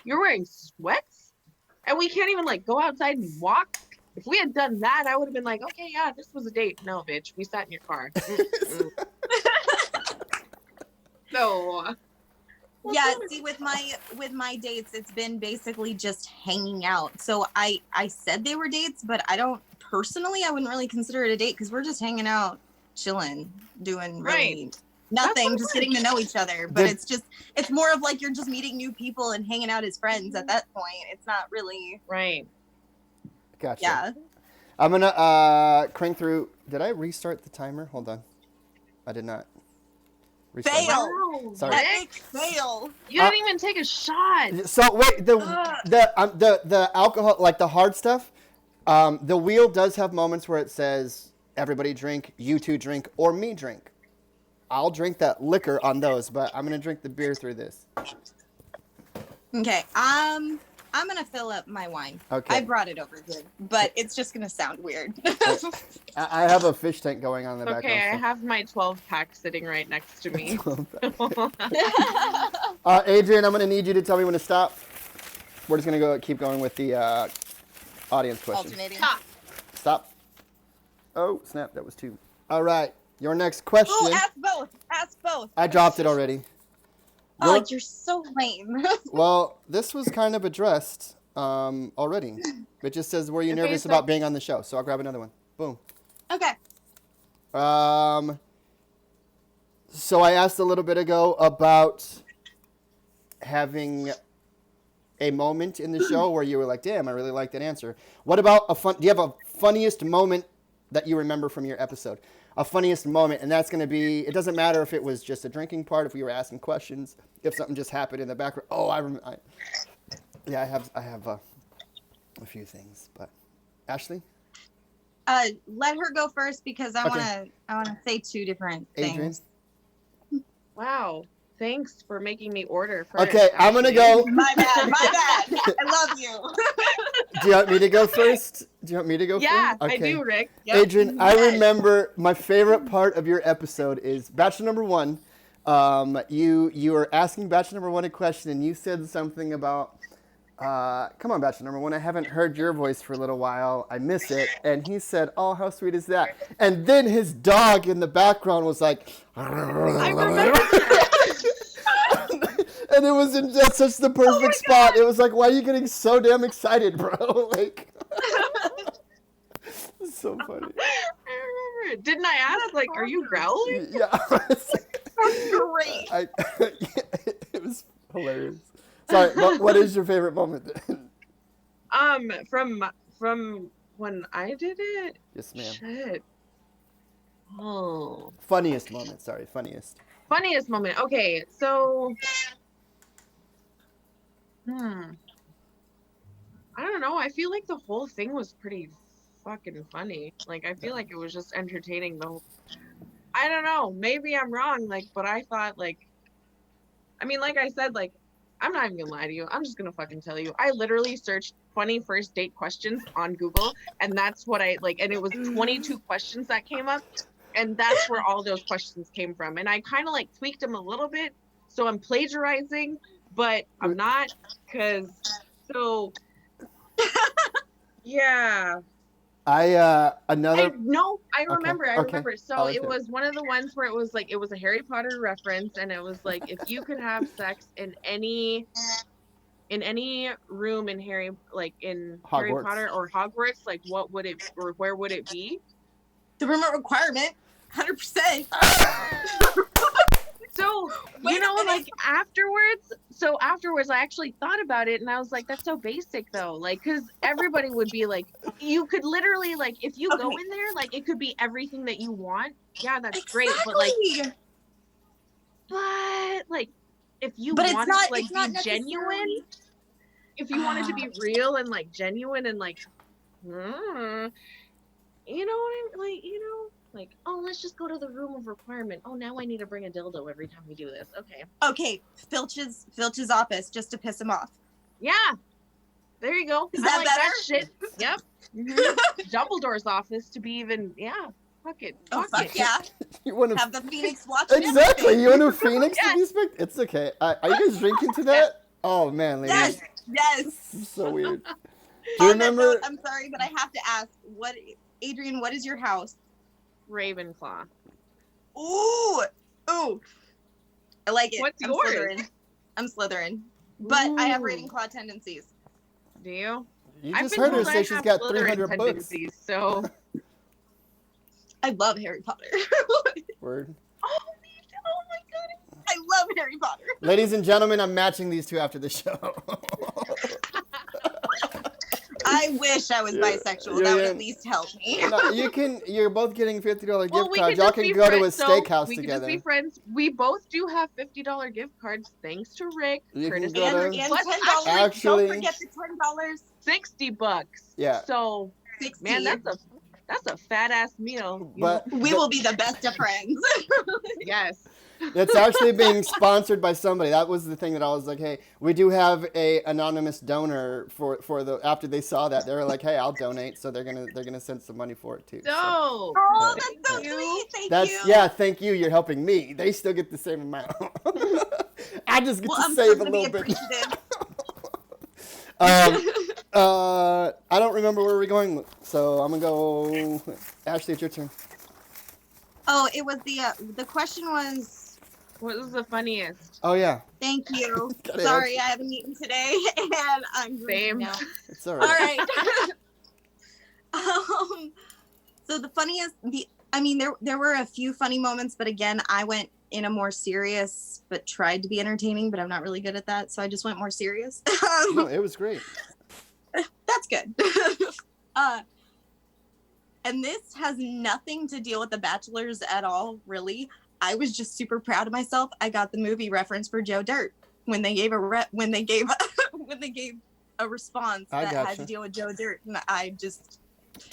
You're wearing sweats? And we can't even like go outside and walk? If we had done that, I would have been like, okay, yeah, this was a date. No, bitch, we sat in your car. No. Yeah, see, with my dates, it's been basically just hanging out. So I said they were dates, but I wouldn't really consider it a date because we're just hanging out, chilling, doing really nothing, just getting to know each other. But it's more of like you're just meeting new people and hanging out as friends at that point. It's not really Right. Gotcha. Yeah. I'm gonna crank through. Did I restart the timer? Hold on. I did not. Restart. Fail. Wow, Sorry. Epic fail. You didn't even take a shot. So wait, the alcohol, like the hard stuff, the wheel does have moments where it says everybody drink, you two drink, or me drink. I'll drink that liquor on those, but I'm gonna drink the beer through this. Okay. I'm gonna fill up my wine. Okay. I brought it over here, but it's just gonna sound weird. I have a fish tank going on in the Okay, I background. have my 12-pack sitting right next to me. Adrian, I'm gonna need you to tell me when to stop. We're just gonna keep going with the audience question. Alternating. Stop. Oh snap! That was 2. All right, your next question. Oh, ask both. Ask both. I dropped it already. Oh, you're so lame. Well, this was kind of addressed already. It just says, were you Okay, nervous so- about being on the show? So I'll grab another one. Boom. Okay. So I asked a little bit ago about having a moment in the show where you were like, damn, I really like that answer. What about do you have a funniest moment that you remember from your episode? A funniest moment, and that's going to be, it doesn't matter if it was just a drinking part, if we were asking questions, if something just happened in the background. Oh, I have a few things, but Ashley? Let her go first because I Okay. wanna say 2 different Adrian? things. Wow. Thanks for making me order first. Okay, I'm going to go. My bad. I love you. Do you want me to go first? Do you want me to go Yeah, first? I do, Rick. Yep. Adrian, I Yes. remember my favorite part of your episode is Bachelor number 1. You were asking Bachelor number 1 a question, and you said something about, come on, Bachelor number 1, I haven't heard your voice for a little while. I miss it. And he said, oh, how sweet is that? And then his dog in the background was like, I remember and it was in just such the perfect spot. It was like, why are you getting so damn excited, bro? Like, it's so funny. I remember. Didn't I ask, like, are you growling? Yeah. Great. It was hilarious. Sorry, what is your favorite moment? From when I did it? Yes, ma'am. Shit. Oh. Funniest moment. Sorry, funniest. Funniest moment. Okay, so I don't know. I feel like the whole thing was pretty fucking funny. Like I feel like it was just entertaining the whole I don't know. Maybe I'm wrong, like, but I thought like I mean, like I said, like, I'm not even gonna lie to you. I'm just gonna fucking tell you. I literally searched 20 first date questions on Google, and that's what I like, and it was 22 questions that came up, and that's where all those questions came from. And I kind of like tweaked them a little bit, so I'm plagiarizing, but I'm not, because so yeah. I I Okay, remember. I okay. remember. So I'll it let you- was one of the ones where it was like it was a Harry Potter reference, and it was like if you could have sex in any room in Harry Hogwarts. Potter or Hogwarts, like what would it or where would it be? The remote requirement, 100%. So Wait you a know, minute. like afterwards, I actually thought about it, and I was like, that's so basic though, like because everybody would be like, you could literally like if you go Okay. in there, like it could be everything that you want. Yeah, that's great, but like. But like, if you But it's wanted not- to like it's not be genuine, necessarily- if you wanted to be real and like genuine and like, you know what I'm like, like, oh, let's just go to the room of requirement. Oh, now I need to bring a dildo every time we do this. Okay, Okay, Filch's office just to piss him off. yeah, there you go. Is I that like better? that shit. Yep. Mhm. Dumbledore's office to be even, yeah. Fuck it. Oh, Fuck fuck it. yeah. You want to Have the Phoenix watch exactly? everything. You want a Phoenix to Yes. be spec? It's okay. Are you guys drinking to that? Oh man, ladies, Yes, yes. this is so weird. Do you On that remember? note, I'm sorry, but I have to ask, Adrian, what is your house? Ravenclaw. Ooh, ooh. I like it. What's I'm yours? Slytherin. I'm Slytherin. But I have Ooh. Ravenclaw tendencies. Do you? You I've just been heard her told I say she's have got Slytherin 300 books. tendencies, so. I love Harry Potter. Word. Oh my goodness. I love Harry Potter. Ladies and gentlemen, I'm matching these two after the show. I wish I was bisexual. Yeah, That would yeah. at least help me. No, you're both getting $50 Well, gift we cards. could Y'all just can be go to a friends. steakhouse we could together. just be friends. We both do have $50 gift cards, thanks to Rick. You can Courtesy go of to- And Rick. $10. Plus, Actually- Don't forget the $10. $60. Yeah. So, 60. man, that's a fat ass meal. But We will be the best of friends. Yes. it's actually being sponsored by somebody. That was the thing that I was like, hey, we do have a anonymous donor for the. After they saw that, they were like, hey, I'll donate. So they're gonna send some money for it too. So. So, Oh, Yeah. that's so Thank you. sweet. Thank That's you. yeah. Thank you. You're helping me. They still get the same amount. I just get Well, to I'm save supposed a to be little bit. appreciative. I don't remember where we're going, so I'm gonna go. Ashley, it's your turn. Oh, it was the question was, what was the funniest? Oh yeah, thank you. Gotta Sorry, I haven't eaten today, and I'm drinking Same. now. it's all All right. right. So the funniest, there were a few funny moments, but again, I went in a more serious, but tried to be entertaining, but I'm not really good at that, so I just went more serious. No, it was great. That's good. And this has nothing to deal with The Bachelors at all, really. I was just super proud of myself. I got the movie reference for Joe Dirt when they gave when they gave a response I that had gotcha. to deal with Joe Dirt, and I Do you just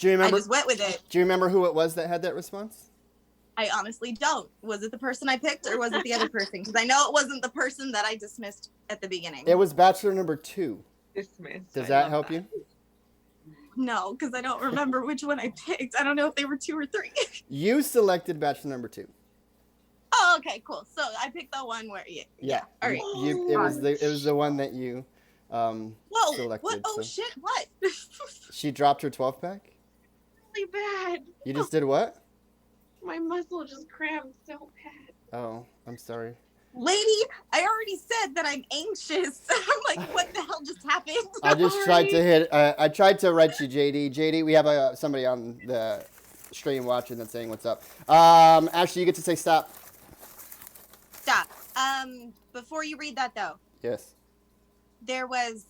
remember? went with it. Do you remember who it was that had that response? I honestly don't. Was it the person I picked or was it the other person? Because I know it wasn't the person that I dismissed at the beginning. It was Bachelor number 2. Dismissed. Does I that love help that. you? No, because I don't remember which one I picked. I don't know if they were 2 or 3. You selected Bachelor number 2. Oh, okay, cool. So I picked the one where Yeah. All right. It was the one that you Whoa! selected. What? Oh so. shit! What? She dropped her 12 pack. Really bad. You just did what? My muscle just cramped so bad. Oh, I'm sorry. Lady, I already said that I'm anxious. I'm like, what the hell just happened? I just tried to hit. I tried to write you, JD. JD, we have somebody on the stream watching that's saying what's up. Ashley, you get to say stop. Stop. Before you read that though, Yes. there was.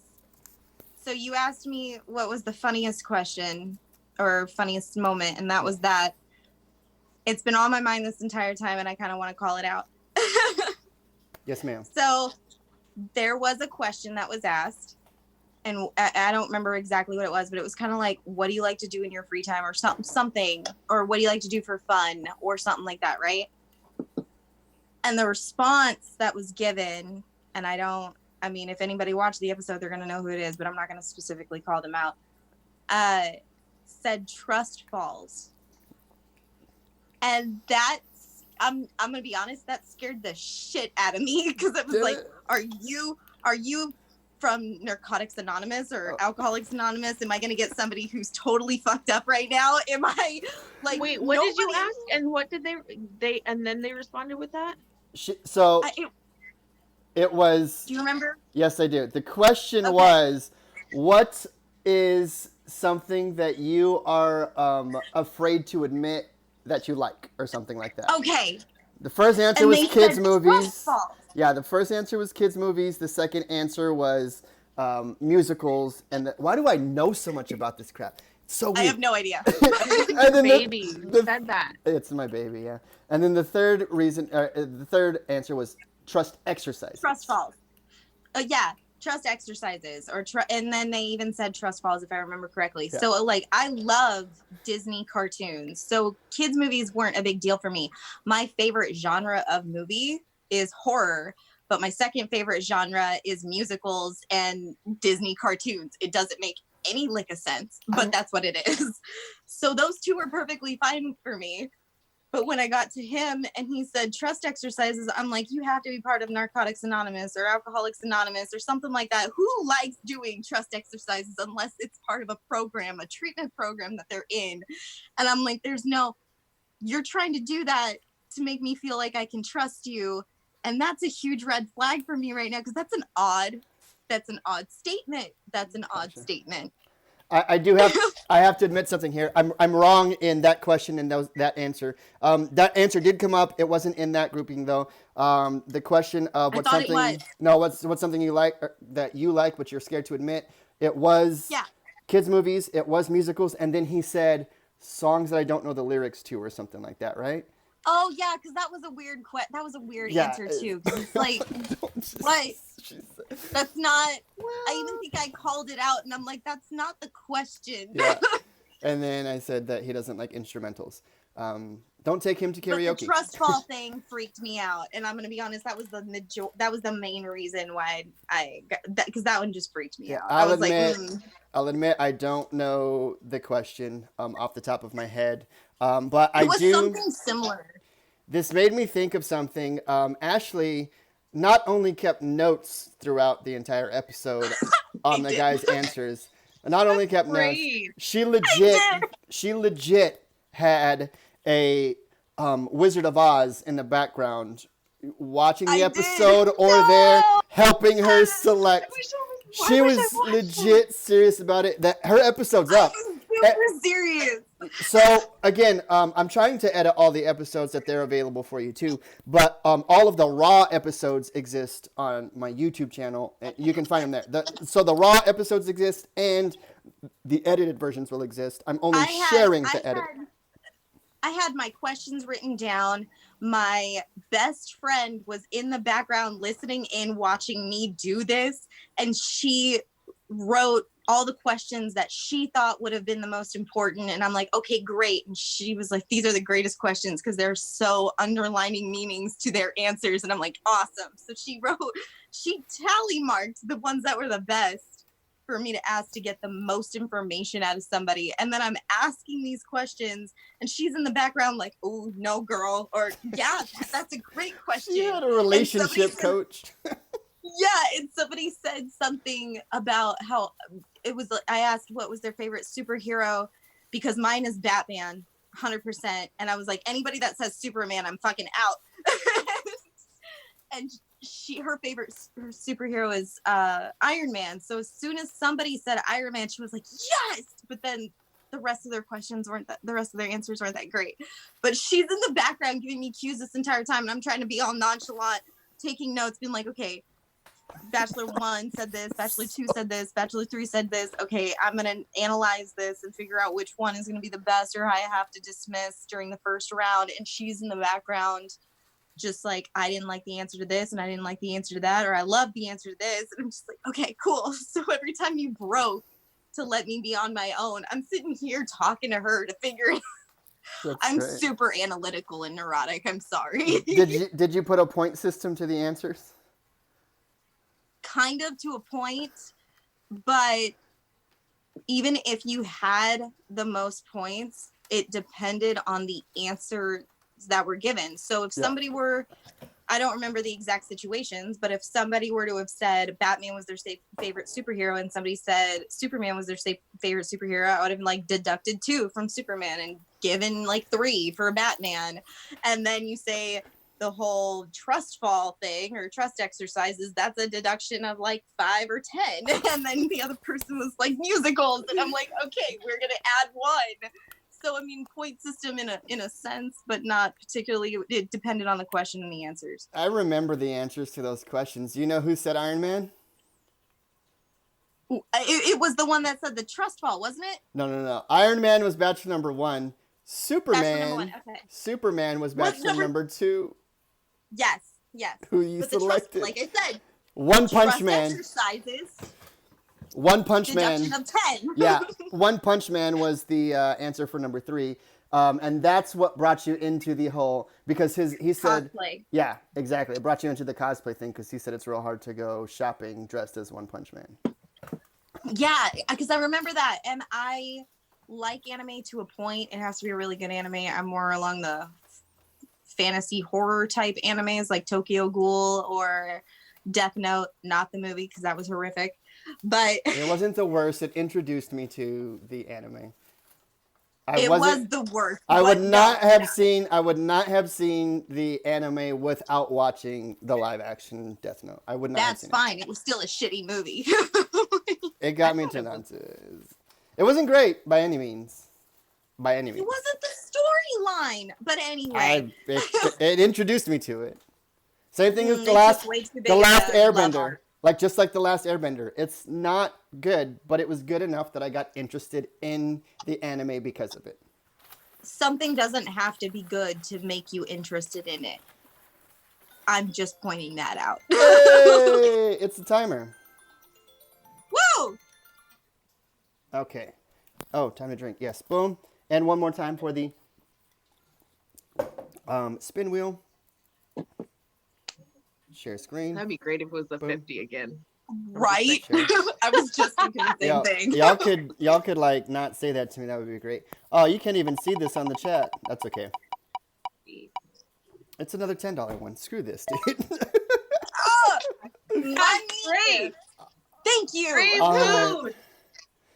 So you asked me what was the funniest question or funniest moment, and that was that. It's been on my mind this entire time, and I kind of want to call it out. Yes, ma'am. So there was a question that was asked, and I don't remember exactly what it was, but it was kind of like, what do you like to do in your free time or something, or what do you like to do for fun or something like that, right? And the response that was given, and if anybody watched the episode, they're going to know who it is, but I'm not going to specifically call them out, said trust falls. And that's, I'm gonna be honest, that scared the shit out of me because it was like, are you from Narcotics Anonymous or Alcoholics Anonymous? Am I gonna get somebody who's totally fucked up right now? Am I like, Wait, what did you nobody- ask? And what did they and then they responded with that? So it was. Do you remember? Yes, I do. The question Okay. was, what is something that you are afraid to admit that you like, or something like that? Okay. The first answer And was they kids said movies. trust falls. Yeah, the first answer was kids movies. The second answer was musicals. And why do I know so much about this crap? It's so weird. I have no idea. And then Baby, you said that. it's my baby, yeah. And then the third answer was trust exercise. Trust falls. Yeah, trust exercises and then they even said trust falls if I remember correctly. Yeah. So like I love Disney cartoons. So kids movies weren't a big deal for me. My favorite genre of movie is horror, but my second favorite genre is musicals and Disney cartoons. It doesn't make any lick of sense, but that's what it is. So those two were perfectly fine for me. But when I got to him and he said trust exercises, I'm like, you have to be part of Narcotics Anonymous or Alcoholics Anonymous or something like that. Who likes doing trust exercises unless it's part of a program, a treatment program that they're in? And I'm like, you're trying to do that to make me feel like I can trust you. And that's a huge red flag for me right now, because that's an odd statement. That's an odd statement. I have to admit something here. I'm wrong in that question and that answer. That answer did come up. It wasn't in that grouping though. The question of what's something you like that you like but you're scared to admit. It was kids movies. It was musicals, and then he said songs that I don't know the lyrics to or something like that, right? Oh yeah, because that was a weird answer too. 'Cause it's like, what? That's not. I even think I called it out, and I'm like, that's not the question. Yeah. And then I said that he doesn't like instrumentals. Don't take him to karaoke. But the trust fall thing freaked me out, and I'm gonna be honest. That was the main reason why I got that, because that one just freaked me out. I'll admit I don't know the question off the top of my head, but it was something similar. This made me think of something. Ashley not only kept notes throughout the entire episode on the guy's answers, not only kept notes, she legit had a Wizard of Oz in the background watching the episode there helping her select. She was legit serious about it. That her episode's up. Super serious. So again, I'm trying to edit all the episodes that they're available for you too. But all of the raw episodes exist on my YouTube channel. And you can find them there. So the raw episodes exist, and the edited versions will exist. I'm only sharing the edit. I had my questions written down. My best friend was in the background listening in, watching me do this, and she wrote all the questions that she thought would have been the most important. And I'm like, okay, great. And she was like, these are the greatest questions because they're so underlining meanings to their answers. And I'm like, awesome. So she tally marked the ones that were the best for me to ask to get the most information out of somebody. And then I'm asking these questions and she's in the background like, oh, no, girl. Or, yeah, that's a great question. She had a relationship coach. Yeah, and somebody said something about how it was. I asked what was their favorite superhero, because mine is Batman, 100%. And I was like, anybody that says Superman, I'm fucking out. And her favorite superhero is Iron Man. So as soon as somebody said Iron Man, she was like, yes. But then the rest of their answers weren't that great. But she's in the background giving me cues this entire time, and I'm trying to be all nonchalant, taking notes, being like, okay, Bachelor 1 said this, Bachelor 2 said this, Bachelor 3 said this. Okay, I'm going to analyze this and figure out which one is going to be the best or I have to dismiss during the first round. And she's in the background just like, I didn't like the answer to this and I didn't like the answer to that, or I love the answer to this. And I'm just like, okay, cool. So every time you broke to let me be on my own, I'm sitting here talking to her to figure it out. I'm great. Super analytical and neurotic. I'm sorry. Did you put a point system to the answers? Kind of to a point, but even if you had the most points, it depended on the answers that were given. So if somebody were, I don't remember the exact situations, but if somebody were to have said Batman was their favorite superhero and somebody said Superman was their favorite superhero, I would have like deducted 2 from Superman and given like 3 for Batman. And then you say the whole trust fall thing or trust exercises, that's a deduction of like 5 or 10. And then the other person was like musicals. And I'm like, okay, we're going to add 1. So, I mean, point system in a sense, but not particularly. It depended on the question and the answers. I remember the answers to those questions. Do you know who said Iron Man? It was the one that said the trust fall, wasn't it? No. Iron Man was Bachelor number 1. Superman was Bachelor number 2. Yes. Who you selected? Like I said, One Punch Man. Exercises. One Punch Man. Deduction of 10. Yeah, One Punch Man was the answer for number 3, and that's what brought you into the whole, because he said cosplay. Yeah, exactly. It brought you into the cosplay thing because he said it's real hard to go shopping dressed as One Punch Man. Yeah, because I remember that, and I like anime to a point. It has to be a really good anime. I'm more along the fantasy horror type animes like Tokyo Ghoul or Death Note, not the movie because that was horrific. But It wasn't the worst. It introduced me to the anime. I it wasn't. was the worst. I would but not no, have no. seen. I would not have seen the anime without watching the live action Death Note. I would not have That's seen fine. It was still a shitty movie. it. It got me turned on to it. It wasn't great by any means. By any It means. wasn't the storyline. But anyway. It introduced me to it. Same thing as They the last took way too big the of last a love Airbender. arc. Like just like the last Airbender. It's not good, but it was good enough that I got interested in the anime because of it. Something doesn't have to be good to make you interested in it. I'm just pointing that out. Hey, it's the timer. Woo! Okay. Oh, time to drink. Yes. Boom. And one more time for the spin wheel. Share screen. That'd be great if it was the Boom. 50 again. Right? Sure. I was just thinking the same thing. Y'all could like not say that to me. That would be great. Oh, you can't even see this on the chat. That's okay. It's another $10 one. Screw this, dude. Oh, That's great. Thank you. Free Oh. food.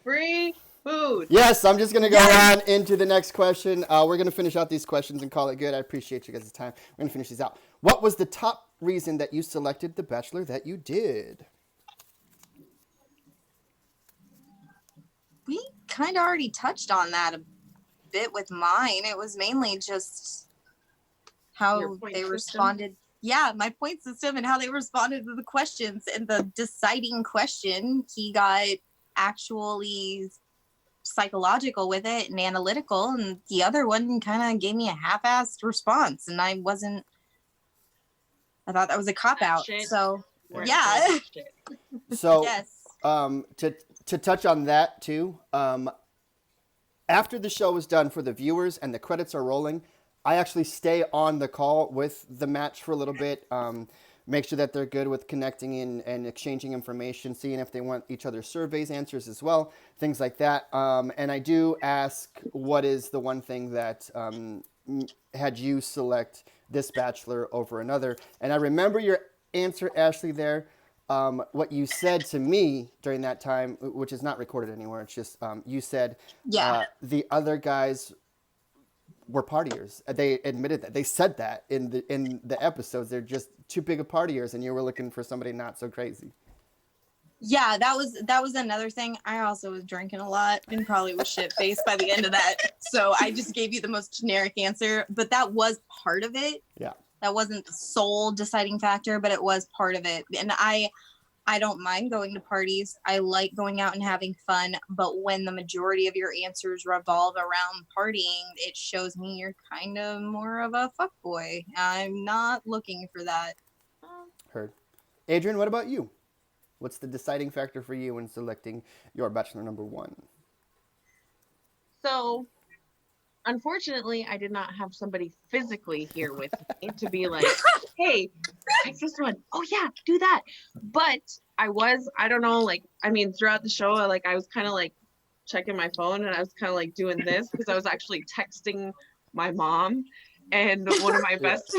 Free food. Yes, I'm just gonna go Yes. on into the next question. We're gonna finish out these questions and call it good. I appreciate you guys' time. We're gonna finish these out. What was the top reason that you selected The Bachelor that you did? We kind of already touched on that a bit with mine. It was mainly just Your how point they system? responded. Yeah, my point system and how they responded to the questions. And the deciding question, he got actually psychological with it and analytical, and the other one kind of gave me a half-assed response, and I thought that was a cop-out. Shit. So We're yeah. full of shit. So Yes. to touch on that too, after the show is done for the viewers and the credits are rolling, I actually stay on the call with the match for a little bit, make sure that they're good with connecting in and exchanging information, seeing if they want each other's surveys answers as well, things like that. And I do ask, what is the one thing that had you select this Bachelor over another? And I remember your answer, Ashley, there. What you said to me during that time, which is not recorded anywhere, it's just you said Yeah. the other guys were partiers. They admitted that. They said that in the episodes. They're just too big of partiers, and you were looking for somebody not so crazy. Yeah, that was another thing. I also was drinking a lot and probably was shit faced by the end of that. So I just gave you the most generic answer, but that was part of it. Yeah. That wasn't the sole deciding factor, but it was part of it. And I don't mind going to parties. I like going out and having fun, but when the majority of your answers revolve around partying, it shows me you're kind of more of a fuckboy. I'm not looking for that. Heard. Adrian, what about you? What's the deciding factor for you when selecting your Bachelor number one? So, unfortunately, I did not have somebody physically here with me to be like, hey, pick this one. Oh, yeah, do that. But I don't know, like, I mean, throughout the show, I was kind of like checking my phone and I was kind of like doing this because I was actually texting my mom and one of my best.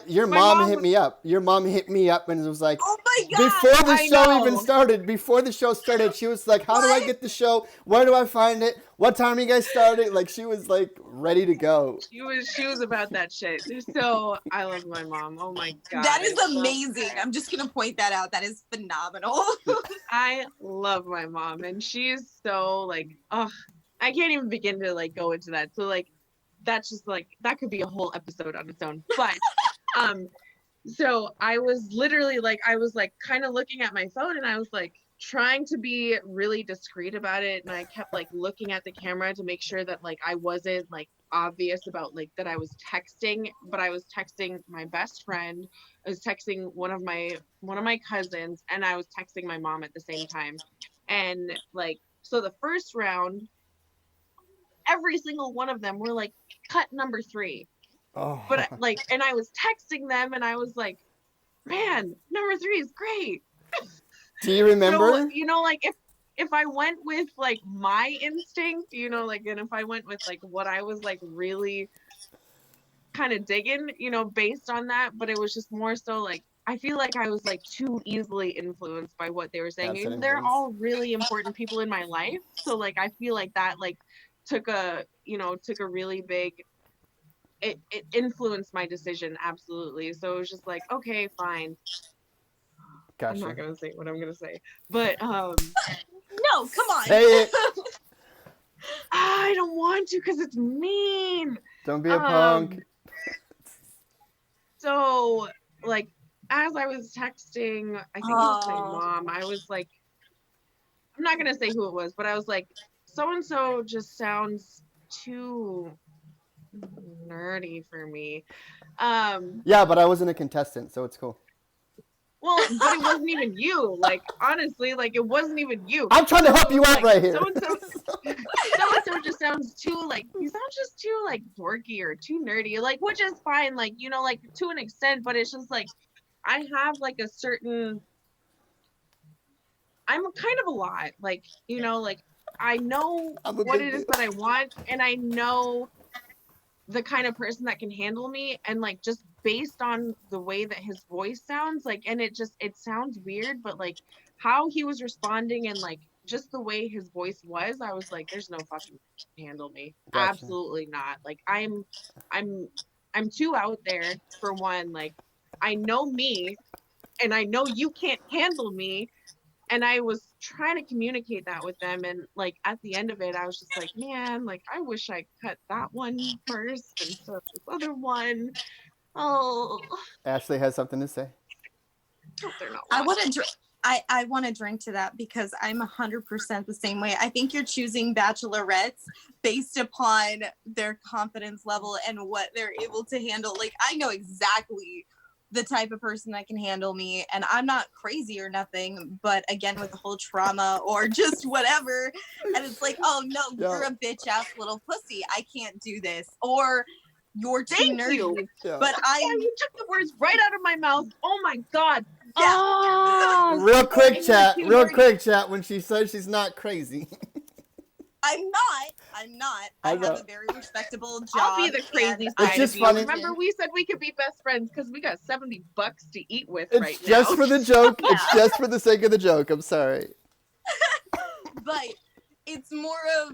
Your My mom mom hit was- me up. Your mom hit me up and it was like, Oh my god! before the I show even know. started, she was like, how do I What? get the show? Where do I find it? What time are you guys starting? Like, she was like ready to go. She was about that shit. So I love my mom. Oh my god. That is I love amazing. her. I'm just gonna point that out. That is phenomenal. I love my mom and she's so like, oh, I can't even begin to like go into that. So like that's just like that could be a whole episode on its own. But so I was literally like I was like kind of looking at my phone and I was like trying to be really discreet about it and I kept like looking at the camera to make sure that like I wasn't like obvious about like that I was texting, but I was texting my best friend, I was texting one of my cousins, and I was texting my mom at the same time. And like so the first round, every single one of them were like cut number 3. Oh. But like and I was texting them and I was like, man, number 3 is great. Do you remember? So, like if I went with like my instinct, like, and if I went with like what I was like really kind of digging, based on that, but it was just more so like I feel like I was like too easily influenced by what they were saying. Outside And they're influence. all really important people in my life. So like I feel like that like took a really big it influenced my decision absolutely. So it was just like, okay, fine. I'm not Gotcha. gonna say what I'm gonna say. But No, come on. Say it. I don't want to because it's mean. Don't be a punk. So like as I was texting, I think it was my mom, I was like, I'm not gonna say who it was, but I was like, so and so just sounds too nerdy for me. Yeah, but I wasn't a contestant, so it's cool. Well, but it wasn't even you. Like honestly, like it wasn't even you. I'm trying to help you out Like, right here. So and so just sounds too like he sounds just too like dorky or too nerdy. Like which is fine, like like to an extent, but it's just like I have like a certain. I'm kind of a lot, like like I know what it is that I want, and I know the kind of person that can handle me, and like just based on the way that his voice sounds like, and it sounds weird, but like how he was responding and like just the way his voice was, I was like, there's no fucking handle me. Gotcha. Absolutely not. Like I'm too out there for one. Like I know me, and I know you can't handle me. And I was trying to communicate that with them, and like at the end of it, I was just like, man, like I wish I cut that one first instead of this other one. Oh, Ashley has something to say. hope they're not I watching. want to I want to drink to that because I'm 100% the same way. I think you're choosing bachelorettes based upon their confidence level and what they're able to handle. Like I know exactly the type of person that can handle me, and I'm not crazy or nothing, but again with the whole trauma or just whatever, and it's like, oh no, you're a bitch ass little pussy, I can't do this, or you're too Thank nerdy. you. Yeah. But You took the words right out of my mouth. Oh my god. Yeah. Oh, Real quick chat. Keyword. Real quick chat. When she says she's not crazy. I'm not. I know. have a very respectable job. I'll be the crazy and side just of you. funny. Remember, we said we could be best friends because we got $70 to eat with It's right just now. for the joke. It's just for the sake of the joke. I'm sorry. But it's more of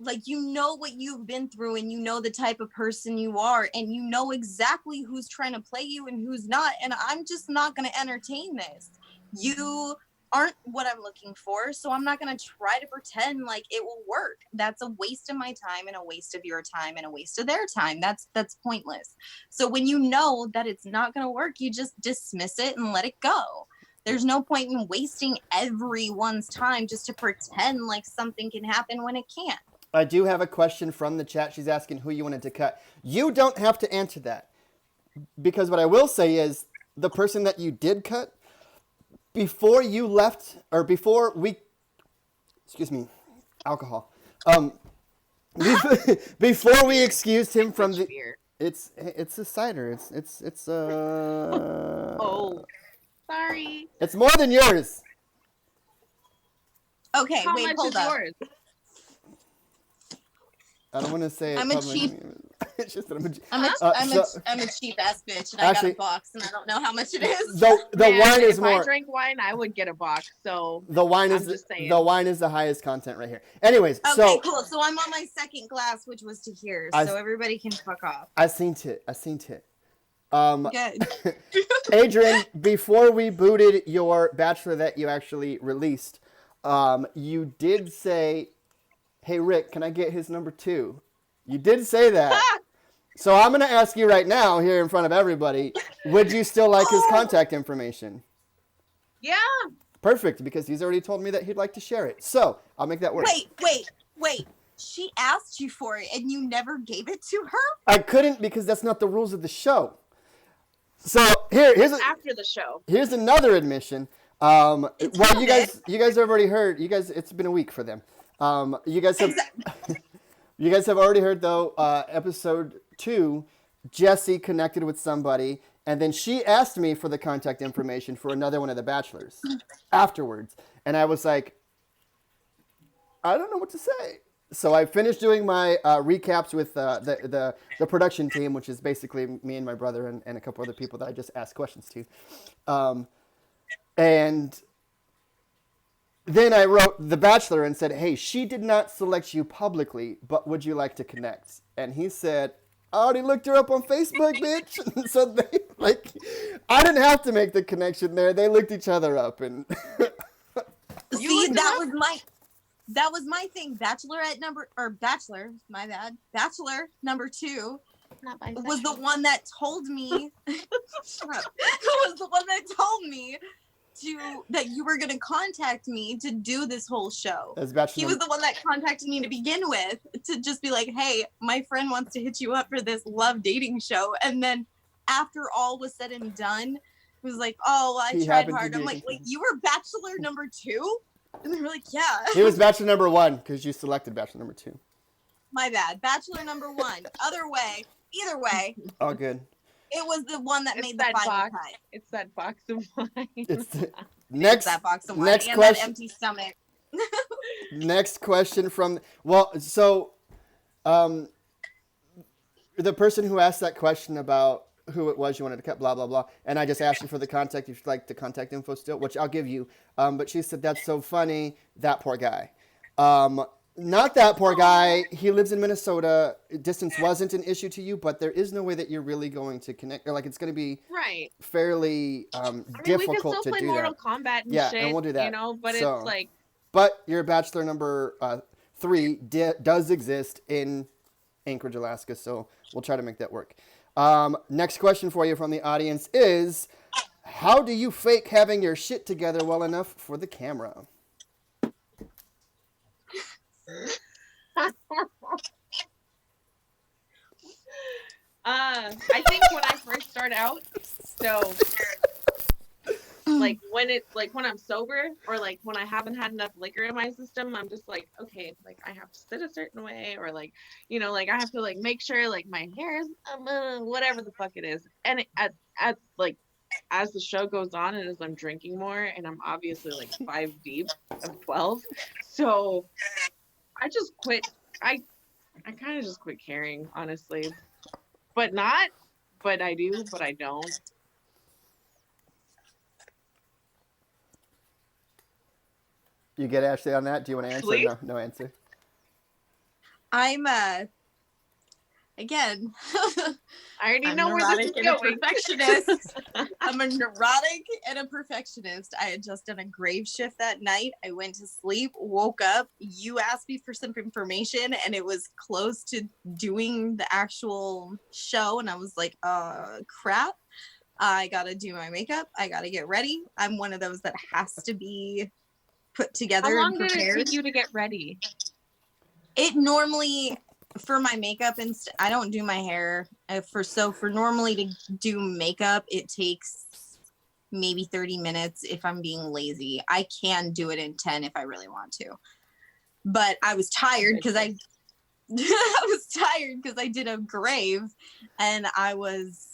like, you know what you've been through, and you know the type of person you are, and you know exactly who's trying to play you and who's not. And I'm just not going to entertain this. You aren't what I'm looking for, so I'm not going to try to pretend like it will work. That's a waste of my time and a waste of your time and a waste of their time. That's pointless. So when you know that it's not going to work, you just dismiss it and let it go. There's no point in wasting everyone's time just to pretend like something can happen when it can't. I do have a question from the chat. She's asking who you wanted to cut. You don't have to answer that. Because what I will say is the person that you did cut, before you left, or before we, excuse me, alcohol. Before we excused him from the, Beer. it's a cider. It's Oh, sorry. It's more than yours. Okay, How wait, much hold is up. yours? I don't want to say it. I'm a publicly. cheap- It's just that I'm a. I'm a cheap ass bitch, and Actually- I got a box, and I don't know how much it is. The Man, wine is if I more. drank wine, I would get a box. So The wine I'm is just saying. the wine is the highest content right here. Anyways, Okay, so cool. So I'm on my second glass, which was tequila, I- so everybody can fuck off. I seen it. Good. Adrian, before we booted your Bachelor that you actually released, you did say, "Hey Rick, can I get his number 2?" You did say that. So I'm gonna ask you right now, here in front of everybody, would you still like his contact information? Yeah. Perfect, because he's already told me that he'd like to share it. So I'll make that work. Wait. She asked you for it, and you never gave it to her? I couldn't because that's not the rules of the show. So here's After the show. here's another admission. Well, It's you guys have already heard. You guys, it's been a week for them. You guys have you guys have already heard though. Episode 2, Jesse connected with somebody, And then she asked me for the contact information for another one of the bachelors afterwards. And I was like, I don't know what to say. So I finished doing my recaps with the production team, which is basically me and my brother and a couple other people that I just asked questions to. And then I wrote The Bachelor and said, hey, she did not select you publicly, but would you like to connect? And he said, I already looked her up on Facebook, bitch. So they, like, I didn't have to make the connection there. They looked each other up. And See, that was my thing. Bachelor, my bad. Bachelor number 2 Not was the one that told me was the one that told me that you were gonna contact me to do this whole show. as Bachelor He was the one that contacted me to begin with, to just be like, hey, my friend wants to hit you up for this love dating show. And then after all was said and done, he was like, oh, well, I He tried happened to hard. be I'm a like, wait, contestant. you were Bachelor number 2? And they were like, yeah. He was Bachelor number 1 because you selected Bachelor number 2. My bad. Bachelor number 1. Either way, All good. it was the one that It's made the that final box. cut. It's that box of wine. It's It's next that box of wine next and question. that empty stomach. Next question from the person who asked that question about who it was you wanted to cut, blah blah blah, and I just asked you for the contact if you'd like the contact info still, which I'll give you. But she said that's so funny. That poor guy. Not that poor guy. He lives in Minnesota. Distance wasn't an issue to you, but there is no way that you're really going to connect. Or like it's going to be Right. fairly I mean, we difficult can still to play do Mortal that. Kombat and Yeah, shit. and we'll do that. You know, but So- it's like, But your Bachelor number 3 does exist in Anchorage, Alaska, so we'll try to make that work. Next question for you from the audience is, how do you fake having your shit together well enough for the camera? I think when I first start out, so like when I'm sober or like when I haven't had enough liquor in my system, I'm just like, okay, like I have to sit a certain way, or like, you know, like I have to like make sure like my hair is whatever the fuck it is. And at like as the show goes on and as I'm drinking more, and I'm obviously like 5 deep of 12, so I just quit. I kind of just quit caring, honestly. But I do, but I don't. You get Ashley on that? Do you want to answer? Please? No answer. I'm again I already I'm know where this neurotic is and a going. perfectionist. I'm a neurotic and a perfectionist. I had just done a grave shift that night. I went to sleep, woke up. You asked me for some information, and it was close to doing the actual show. And I was like, crap. I gotta do my makeup. I gotta get ready. I'm one of those that has to be put together How long and did it prepared. take you to get ready? It normally, for my makeup and I don't do my hair. For normally to do makeup, it takes maybe 30 minutes if I'm being lazy. I can do it in 10 if I really want to. But I was tired because I was tired because I did a grave and I was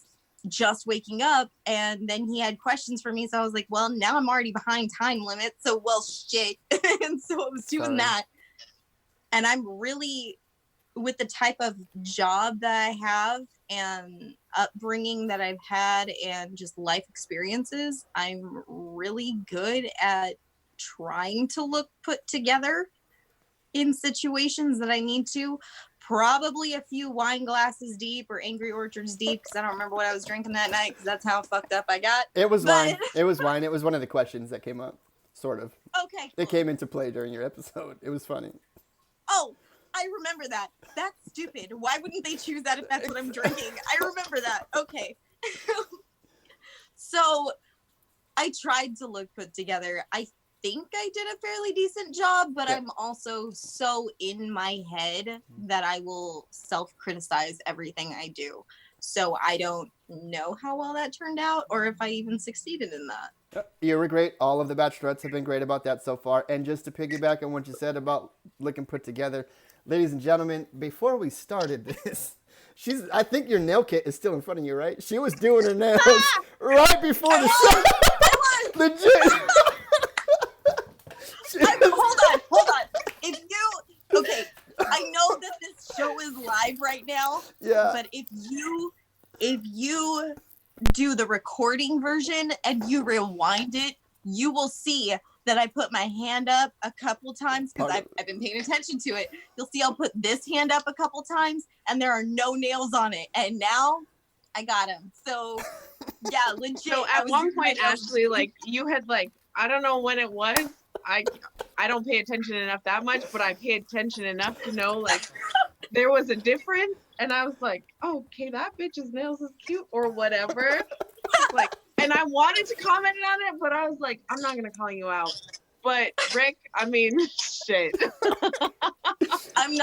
just waking up, and then he had questions for me, so I was like, well, now I'm already behind time limit, so well shit. And so I was doing Sorry. that. And I'm really, with the type of job that I have and upbringing that I've had and just life experiences, I'm really good at trying to look put together in situations that I need to. Probably a few wine glasses deep or Angry Orchards deep, because I don't remember what I was drinking that night, because that's how fucked up I got. It was But- wine. It was wine. It was one of the questions that came up, sort of. Okay. It came into play during your episode. It was funny. Oh, I remember that. That's stupid. Why wouldn't they choose that if that's what I'm drinking? I remember that. Okay. So I tried to look put together. I think I did a fairly decent job, but Yeah. I'm also so in my head that I will self-criticize everything I do. So I don't know how well that turned out or if I even succeeded in that. You were great. All of the Bachelorettes have been great about that so far. And just to piggyback on what you said about looking put together, ladies and gentlemen, before we started this, I think your nail kit is still in front of you, right? She was doing her nails right before the show. Legit. Hold on. Okay, I know that this show is live right now, Yeah. but if you do the recording version and you rewind it, you will see that I put my hand up a couple times because I've been paying attention to it. You'll see I'll put this hand up a couple times and there are no nails on it. And now I got them. So yeah, legit. So at one point, Ashley, like you had like, I don't know when it was. I don't pay attention enough that much, but I pay attention enough to know like there was a difference. And I was like, oh, okay, that bitch's nails is cute or whatever. Like, and I wanted to comment on it, but I was like, I'm not gonna call you out. But Rick, I mean, shit. I'm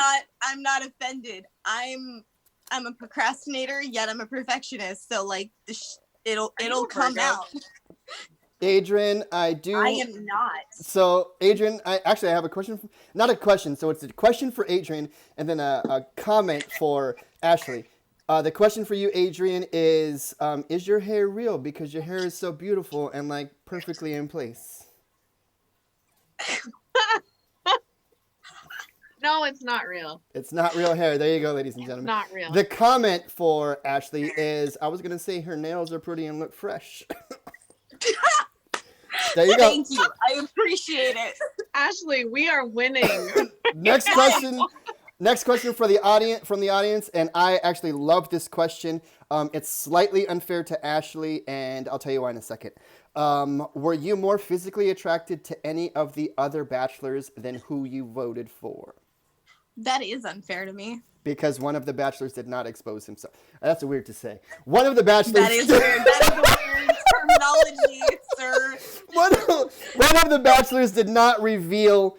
not offended. I'm a procrastinator, yet I'm a perfectionist. So like it'll come Virgo. out. Adrian, I am not. So, Adrian, I have a question. Not a question. So it's a question for Adrian, and then a comment for Ashley. The question for you, Adrian, is your hair real? Because your hair is so beautiful and like perfectly in place. No, it's not real. It's not real hair. There you go, ladies and It's gentlemen. not real. The comment for Ashley is, I was gonna say her nails are pretty and look fresh. There you go. Thank you. I appreciate it. Ashley, we are winning. Next question. Next question for the audience, from the audience, and I actually love this question. It's slightly unfair to Ashley, and I'll tell you why in a second. Were you more physically attracted to any of the other bachelors than who you voted for? That is unfair to me. Because one of the bachelors did not expose himself. That's weird to say. One of the bachelors. That is weird. That is a weird terminology, sir. One of the bachelors did not reveal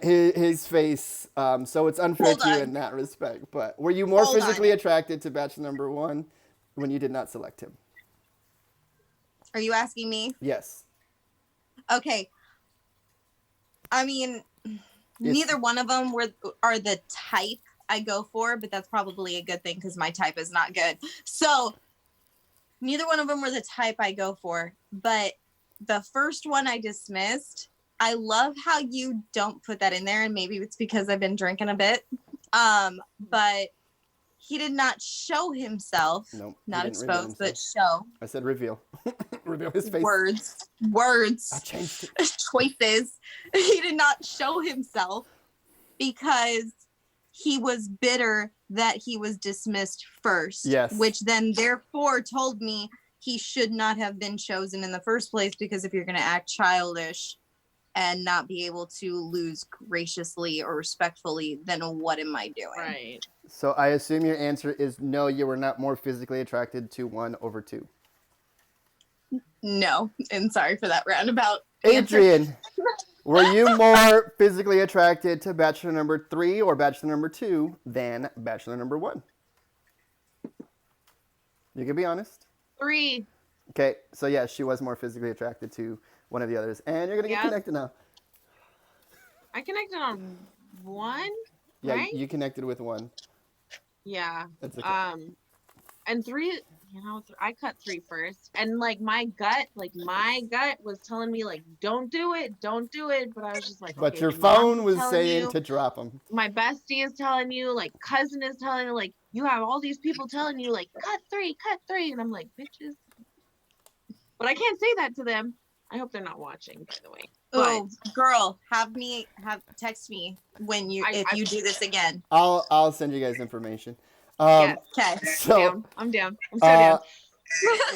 his face, so it's unfair Hold to you on. in that respect. But were you more Hold physically on. attracted to bachelor number one when you did not select him? Are you asking me? Yes. Okay. I mean, neither one of them are the type I go for, but that's probably a good thing because my type is not good. So neither one of them were the type I go for, but the first one I dismissed. I love how you don't put that in there, and maybe it's because I've been drinking a bit. But he did not show himself. Nope. he Not didn't reveal expose, but himself. show. I said reveal. Reveal his face. I Words. changed it. Choices. He did not show himself because he was bitter that he was dismissed first. Yes. Which then therefore told me he should not have been chosen in the first place, because if you're going to act childish and not be able to lose graciously or respectfully, then what am I doing? Right. So I assume your answer is no, you were not more physically attracted to 1 over 2. No. And sorry for that roundabout answer. Adrian, were you more physically attracted to bachelor number 3 or bachelor number 2 than bachelor number 1? You can be honest. 3. Okay, so yeah, she was more physically attracted to one of the others. And you're going to get Yeah. connected now. I connected on 1. Yeah, Right? you connected with 1. Yeah. That's okay. And 3. You know, I cut 3 first, and like my gut was telling me like, don't do it. But I was just like, But okay, your your mom phone is was telling saying you, to drop them. my bestie is telling you, like cousin is telling you, like you have all these people telling you, like cut 3, and I'm like, bitches. But I can't say that to them. I hope they're not watching, by the way. Oh, girl, text me when if you do this again. I'll send you guys information. Yes. Okay. So, I'm down. I'm so down.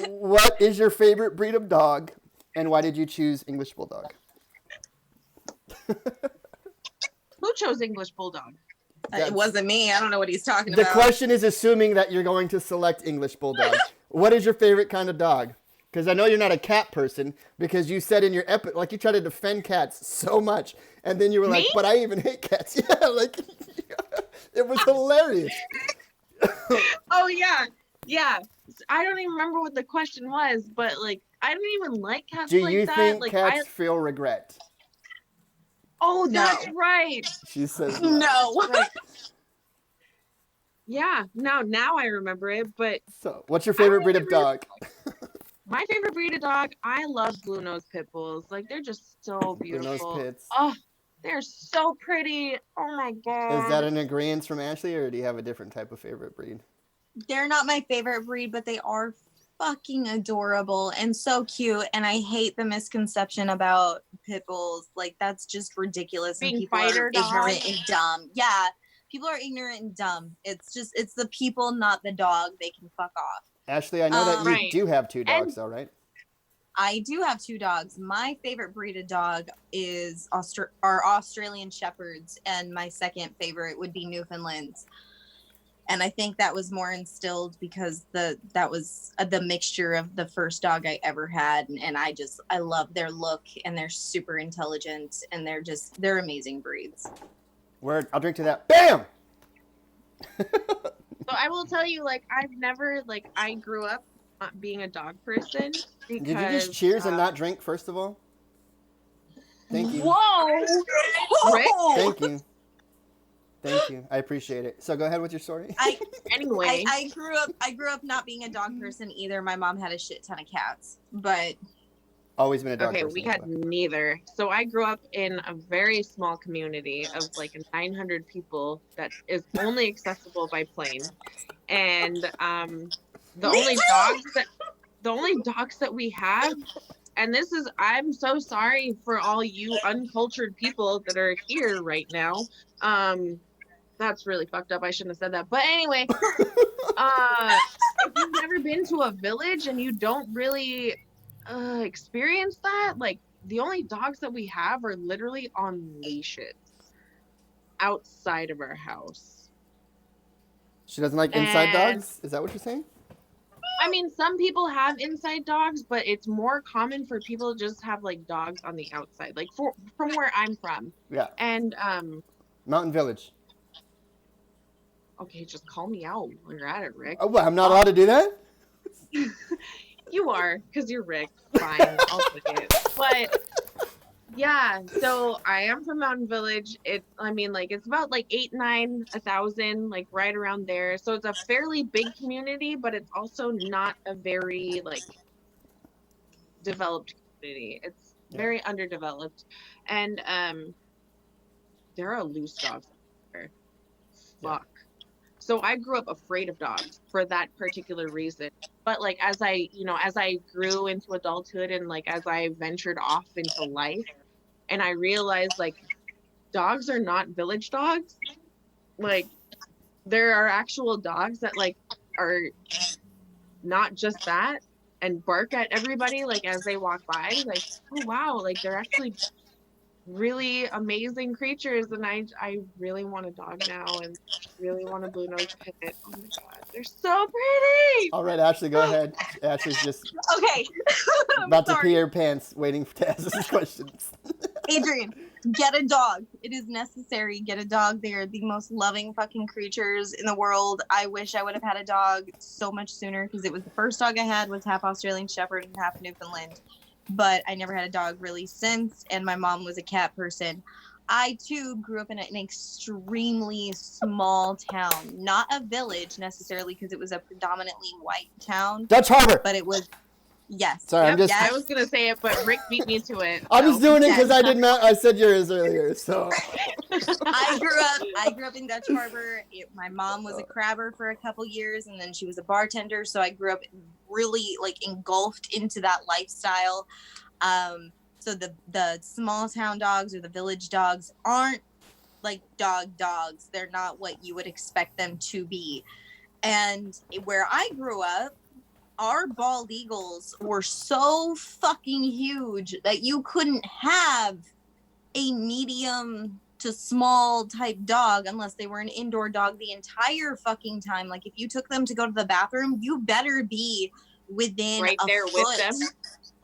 what is your favorite breed of dog, and why did you choose English Bulldog? Who chose English Bulldog? It wasn't me. I don't know what he's talking The about. question is assuming that you're going to select English Bulldog. What is your favorite kind of dog? Because I know you're not a cat person, because you said in your like you try to defend cats so much, and then you were like, Me? but I even hate cats. Yeah, like it was hilarious. Oh yeah. I don't even remember what the question was, but like I don't even like cats Do like you that. think Like cats feel regret? Oh, No. that's right. She says No. Right. Yeah, now I remember it, but So, what's your I don't favorite breed of remember. dog? My favorite breed of dog, I love blue nose pit bulls. Like they're just so Blue nose beautiful. pits. Oh, they're so pretty. Oh my Is that god. an agreement from Ashley, or do you have a different type of favorite breed? They're not my favorite breed, but they are fucking adorable and so cute. And I hate the misconception about pit bulls. Like that's just ridiculous, and Being people are fighter ignorant dogs. and dumb. Yeah, people are ignorant and dumb. It's the people, not the dog. They can fuck off. Ashley, I know that you Right. do have two And dogs, though, right? I do have two dogs. My favorite breed of dog is are Australian Shepherds, and my second favorite would be Newfoundlands. And I think that was more instilled because that was the mixture of the first dog I ever had, and I love their look, and they're super intelligent, and they're amazing breeds. Word. I'll drink to that. Bam! so I will tell you, like, I've never, like, I grew up not being a dog person because. Did you just cheers and not drink, first of all? Thank you. Whoa! Rick? Thank you. Thank you. I appreciate it. So go ahead with your story. Anyway. I grew up not being a dog person either. My mom had a shit ton of cats, but Always been a dog Okay, person. we had neither. So I grew up in a very small community of like 900 people that is only accessible by plane. And the only dogs that we have, and this is, I'm so sorry for all you uncultured people that are here right now. That's really fucked up. I shouldn't have said that. But anyway, if you've never been to a village and you don't really experience that, like the only dogs that we have are literally on leashes outside of our house. She doesn't like inside And- dogs? Is that what you're saying? I mean, some people have inside dogs, but it's more common for people to just have like dogs on the outside, like from where I'm from. Yeah. And Mountain Village. okay, just call me out while you're at it, Rick. Oh, what? I'm not allowed to do that? You are, because you're Rick. Fine, I'll take it. But yeah, so I am from Mountain Village. It's about like 1,000, like right around there. So it's a fairly big community, but it's also not a very like developed community. It's very underdeveloped. And there are loose dogs there. Fuck. So I grew up afraid of dogs for that particular reason. But like as I grew into adulthood and like as I ventured off into life and I realized like dogs are not village dogs. Like there are actual dogs that like are not just that and bark at everybody like as they walk by, like, oh wow, like they're actually really amazing creatures, and I really want a dog now and really want a blue nose pit. Oh my god, they're so pretty. All right, Ashley, go ahead. Ashley's just okay. about to Sorry. pee her pants waiting to ask us questions. Adrian, get a dog. It is necessary. Get a dog. They are the most loving fucking creatures in the world. I wish I would have had a dog so much sooner because it was the first dog I had was half Australian Shepherd and half Newfoundland. But I never had a dog really since, and my mom was a cat person. I too grew up in an extremely small town, not a village necessarily because it was a predominantly white town, Dutch Harbor. but it was, yes. Sorry, I'm Yep, just. I was gonna say it, but Rick beat me to it. I'm just doing it because Yes. I did not. I said yours earlier, so. I grew up in Dutch Harbor. My mom was a crabber for a couple years, and then she was a bartender. So I grew up really like engulfed into that lifestyle. So the small town dogs or the village dogs aren't like dogs. They're not what you would expect them to be. And where I grew up, our bald eagles were so fucking huge that you couldn't have a medium to small type dog unless they were an indoor dog the entire fucking time. Like if you took them to go to the bathroom, you better be within right a there foot with them.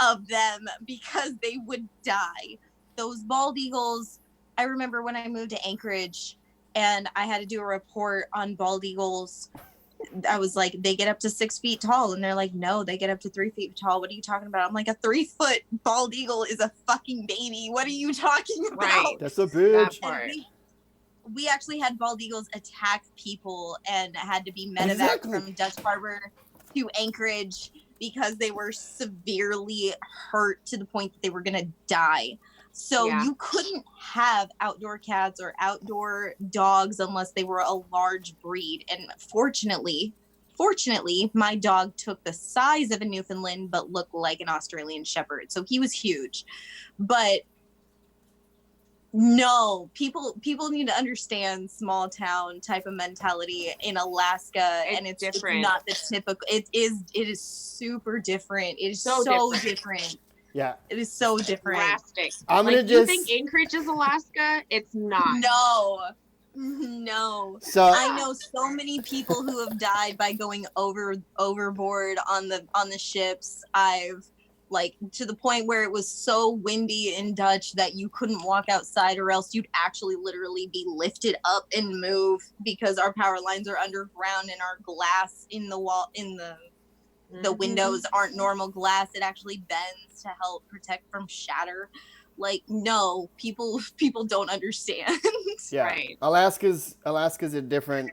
of them because they would die. Those bald eagles, I remember when I moved to Anchorage and I had to do a report on bald eagles. I was like, they get up to 6 feet tall. And they're like, no, they get up to 3 feet tall. What are you talking about? I'm like, a 3-foot bald eagle is a fucking baby. What are you talking about? Right. That's a bitch. That part. we actually had bald eagles attack people and had to be medevaced Exactly. from Dutch Harbor to Anchorage because they were severely hurt to the point that they were gonna die. So Yeah. you couldn't have outdoor cats or outdoor dogs unless they were a large breed. And fortunately, my dog took the size of a Newfoundland but looked like an Australian Shepherd. So he was huge. But no, people need to understand small town type of mentality in Alaska, It's and it's different. not the typical. It is super different. It is So so different. different. Yeah. It is so different. Drastic. I'm gonna Like, you just think Anchorage is Alaska? It's not. No. so I know so many people who have died by going overboard on the ships. I've like to the point where it was so windy in Dutch that you couldn't walk outside, or else you'd actually literally be lifted up and move because our power lines are underground and our glass in the wall in the Mhm. windows aren't normal glass. It actually bends to help protect from shatter. Like, no, people don't understand. yeah, Right. Alaska's a different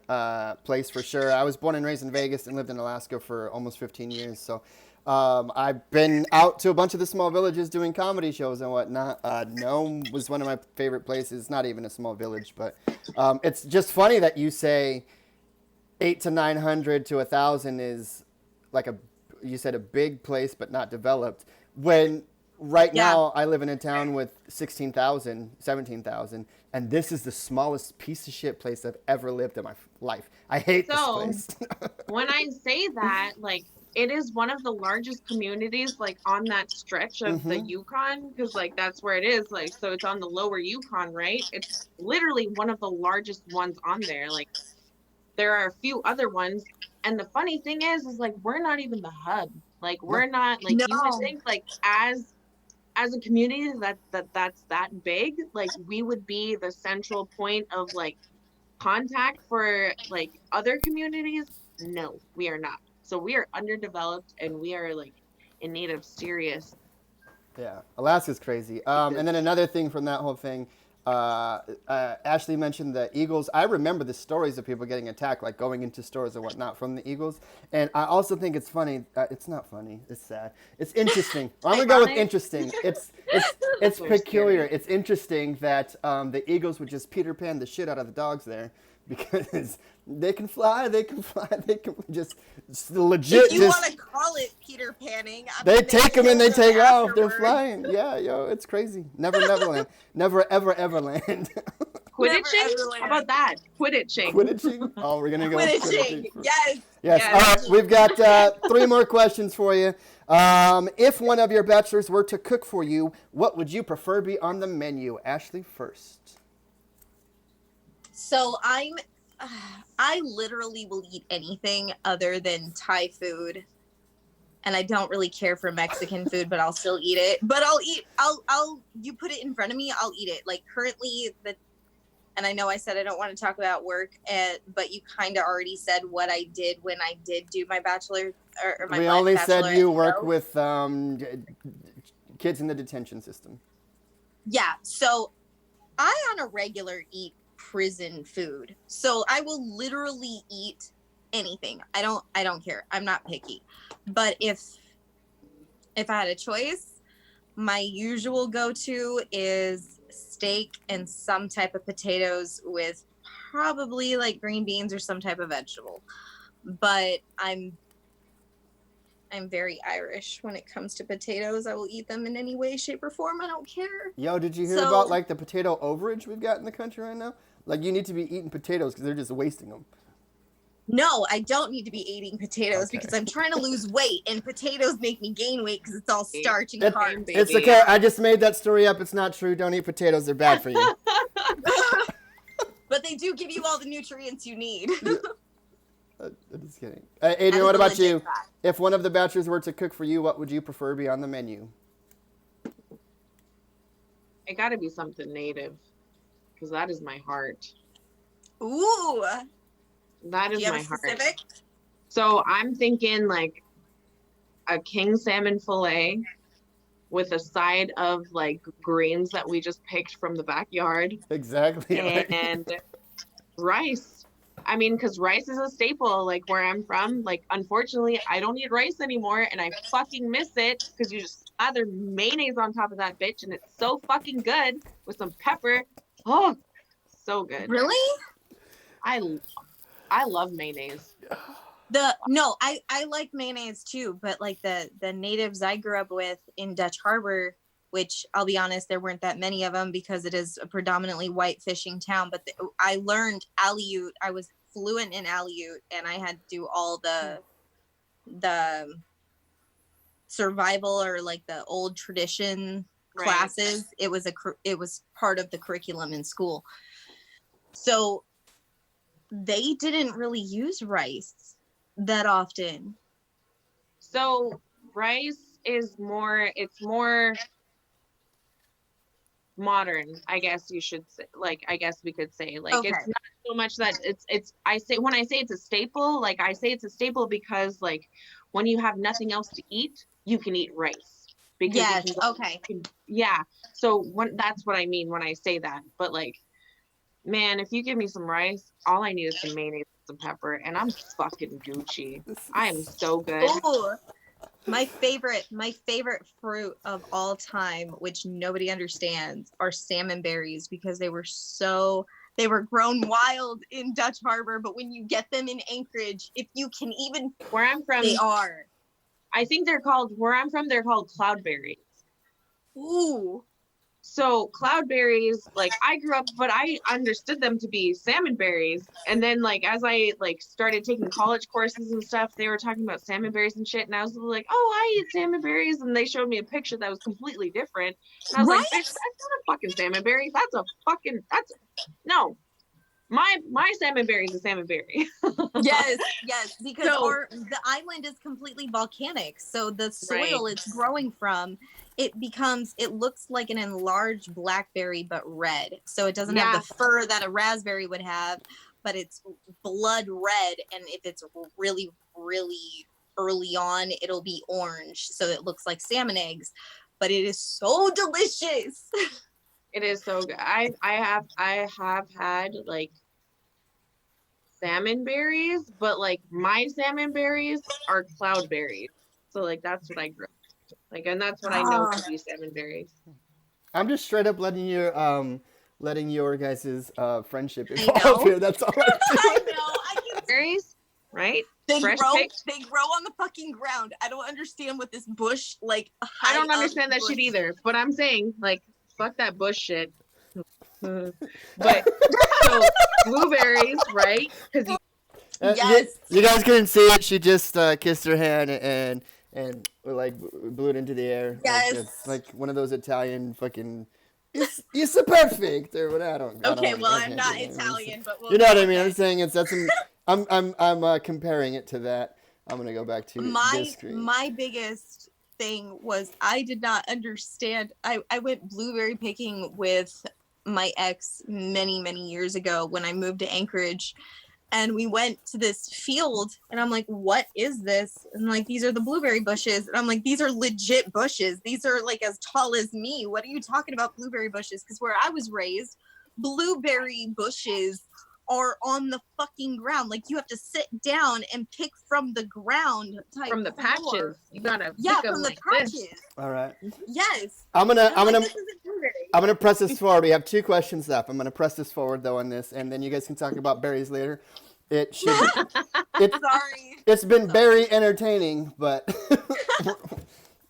place for sure. I was born and raised in Vegas and lived in Alaska for almost 15 years. So I've been out to a bunch of the small villages doing comedy shows and whatnot. Nome was one of my favorite places. Not even a small village, but it's just funny that you say 800 to 900 to 1,000 is like you said a big place but not developed. When right Yeah. now I live in a town with 16,000, 17,000, and this is the smallest piece of shit place I've ever lived in my life. I hate So- this place. When I say that, like, it is one of the largest communities, like, on that stretch of the Mhm. Yukon, because, like, that's where it is. Like, so it's on the lower Yukon, right? It's literally one of the largest ones on there. Like, there are a few other ones. And the funny thing is like, we're not even the hub. Like, we're not, like, you would No. think, like, as a community that's that big, like, we would be the central point of, like, contact for, like, other communities. No, we are not. So we are underdeveloped, and we are, like, in need of serious. Yeah, Alaska's crazy. And then another thing from that whole thing, Ashley mentioned the eagles. I remember the stories of people getting attacked, like going into stores or whatnot from the eagles. And I also think it's funny. It's not funny. It's sad. It's interesting. I'm gonna go with Ironic? interesting. It's So peculiar. scary. It's interesting that the eagles would just Peter Pan the shit out of the dogs there because they can fly. They can just legit. If you just, want to call it Peter Panning, I they mean, take them and they kill take off. They're afterwards. flying. Yeah, yo, it's crazy. Neverland. Never, ever, ever land. Quidditching? ever land. How about that? Quidditching. Quidditching? Oh, we're going to go with Quidditching. Quidditching. Yes. Yes. Yes. All right, we've got 3 more questions for you. If one of your bachelors were to cook for you, what would you prefer be on the menu? Ashley first. So I literally will eat anything other than Thai food. And I don't really care for Mexican food, but I'll still eat it. But you put it in front of me, I'll eat it. Like currently and I know I said I don't want to talk about work, but you kind of already said what I did when I did do my bachelor or my We only said bachelorette you work show. with kids in the detention system. Yeah, so I on a regular eat prison food. So I will literally eat anything. I don't care. I'm not picky. But if I had a choice, my usual go-to is steak and some type of potatoes with probably like green beans or some type of vegetable. But I'm very Irish when it comes to potatoes. I will eat them in any way, shape, or form. I don't care. Yo, did you hear So- about like the potato overage we've got in the country right now? Like you need to be eating potatoes because they're just wasting them. No, I don't need to be eating potatoes Okay. because I'm trying to lose weight, and potatoes make me gain weight because it's all starch and It- carbs. It's Baby. okay. I just made that story up. It's not true. Don't eat potatoes. They're bad for you. But they do give you all the nutrients you need. I'm just kidding. Adrian, That what is a about legit you? fact. If one of the bachelors were to cook for you, what would you prefer be on the menu? It got to be something native, because that is my heart. Ooh, That do is you have my a heart. specific? So I'm thinking like a king salmon fillet with a side of like greens that we just picked from the backyard, Exactly. and Rice. I mean, because rice is a staple, like where I'm from. Like, unfortunately, I don't eat rice anymore, and I fucking miss it because you just slather mayonnaise on top of that bitch, and it's so fucking good with some pepper. Oh, so good. Really? I I love mayonnaise. I like mayonnaise too, but like the natives I grew up with in Dutch Harbor, which I'll be honest, there weren't that many of them because it is a predominantly white fishing town. But I learned Aleut. I was fluent in Aleut, and I had to do all the survival or like the old tradition Right. classes. It was part of the curriculum in school. So they didn't really use rice that often. So rice is more, it's more modern, I guess you should say. Like, I guess we could say, like, Okay. it's not so much that it's I say, when I say it's a staple, like I say it's a staple because like when you have nothing else to eat, you can eat rice because Yes. you can, Okay. yeah. So that's what I mean when I say that. But like, man, if you give me some rice, all I need is some mayonnaise and some pepper, and I'm fucking Gucci. I am so good. Oh, my favorite fruit of all time, which nobody understands, are salmon berries because they were grown wild in Dutch Harbor, but when you get them in Anchorage, if you can even, Where I'm from, they are. I think they're called, where I'm from, they're called cloudberries. Ooh. So cloudberries, like I grew up, but I understood them to be salmon berries. And then like as I like started taking college courses and stuff, they were talking about salmon berries and shit. And I was like, oh, I eat salmon berries. And they showed me a picture that was completely different. And I was like, bitch, that's not a fucking salmon berry. No. My salmon berry is a salmon berry. Yes, because So- the island is completely volcanic. So the soil Right. it's growing from, it looks like an enlarged blackberry but red. So it doesn't have the fur that a raspberry would have, but it's blood red. And if it's really, really early on, it'll be orange. So it looks like salmon eggs, but it is so delicious. It is so good. I have had like salmon berries, but like my salmon berries are cloudberries. So like that's what I grew up with. Like, and that's what I know to be salmon berries. I'm just straight up letting your guys' friendship I evolve know. here. That's all I'm I doing. know. Berries, right? They Fresh grow. picked? They grow on the fucking ground. I don't understand what this bush like. I don't high up understand that bush- shit either. But I'm saying like fuck that bush shit. But so blueberries, right? Because Yes. You guys couldn't see it. She just kissed her hand and like blew it into the air. Yes. Like, it's like one of those Italian fucking. It's a perfect or what? I don't. Okay, I well, can't I'm not do that. Italian, but we'll You know go what I with mean? I'm it. saying I'm comparing it to that. I'm gonna go back to this screen. My biggest thing was I did not understand. I went blueberry picking with my ex many years ago when I moved to Anchorage, and we went to this field, and I'm like, what is this? And like, these are the blueberry bushes, and I'm like, these are legit bushes. These are like as tall as me. What are you talking about, blueberry bushes? Because where I was raised, blueberry bushes are on the fucking ground. Like, you have to sit down and pick from the ground type from the floor. patches, you gotta Yeah, pick 'em from the like patches. this. All right. Yes. I'm And gonna this isn't blueberry. I'm gonna press this forward. We have 2 questions left. I'm gonna press this forward though on this, and then you guys can talk about berries later. It should. Sorry. It's been very entertaining, but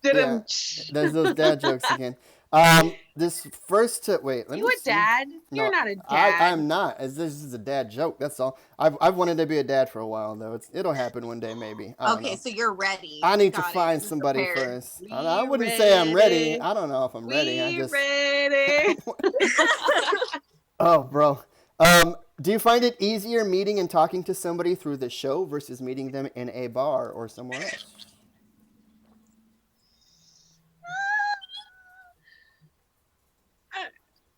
Did yeah, him. there's those dad jokes again. This first wait. Let You me a see. dad? You're No, not a dad. I'm not. This is a dad joke. That's all. I've wanted to be a dad for a while though. It'll happen one day maybe. I don't Okay, know. so you're ready. I need to Got it. find You're somebody prepared. first. I wouldn't say I'm ready. ready. I don't know if I'm ready. I We just. ready. Oh, bro. Do you find it easier meeting and talking to somebody through the show versus meeting them in a bar or somewhere else?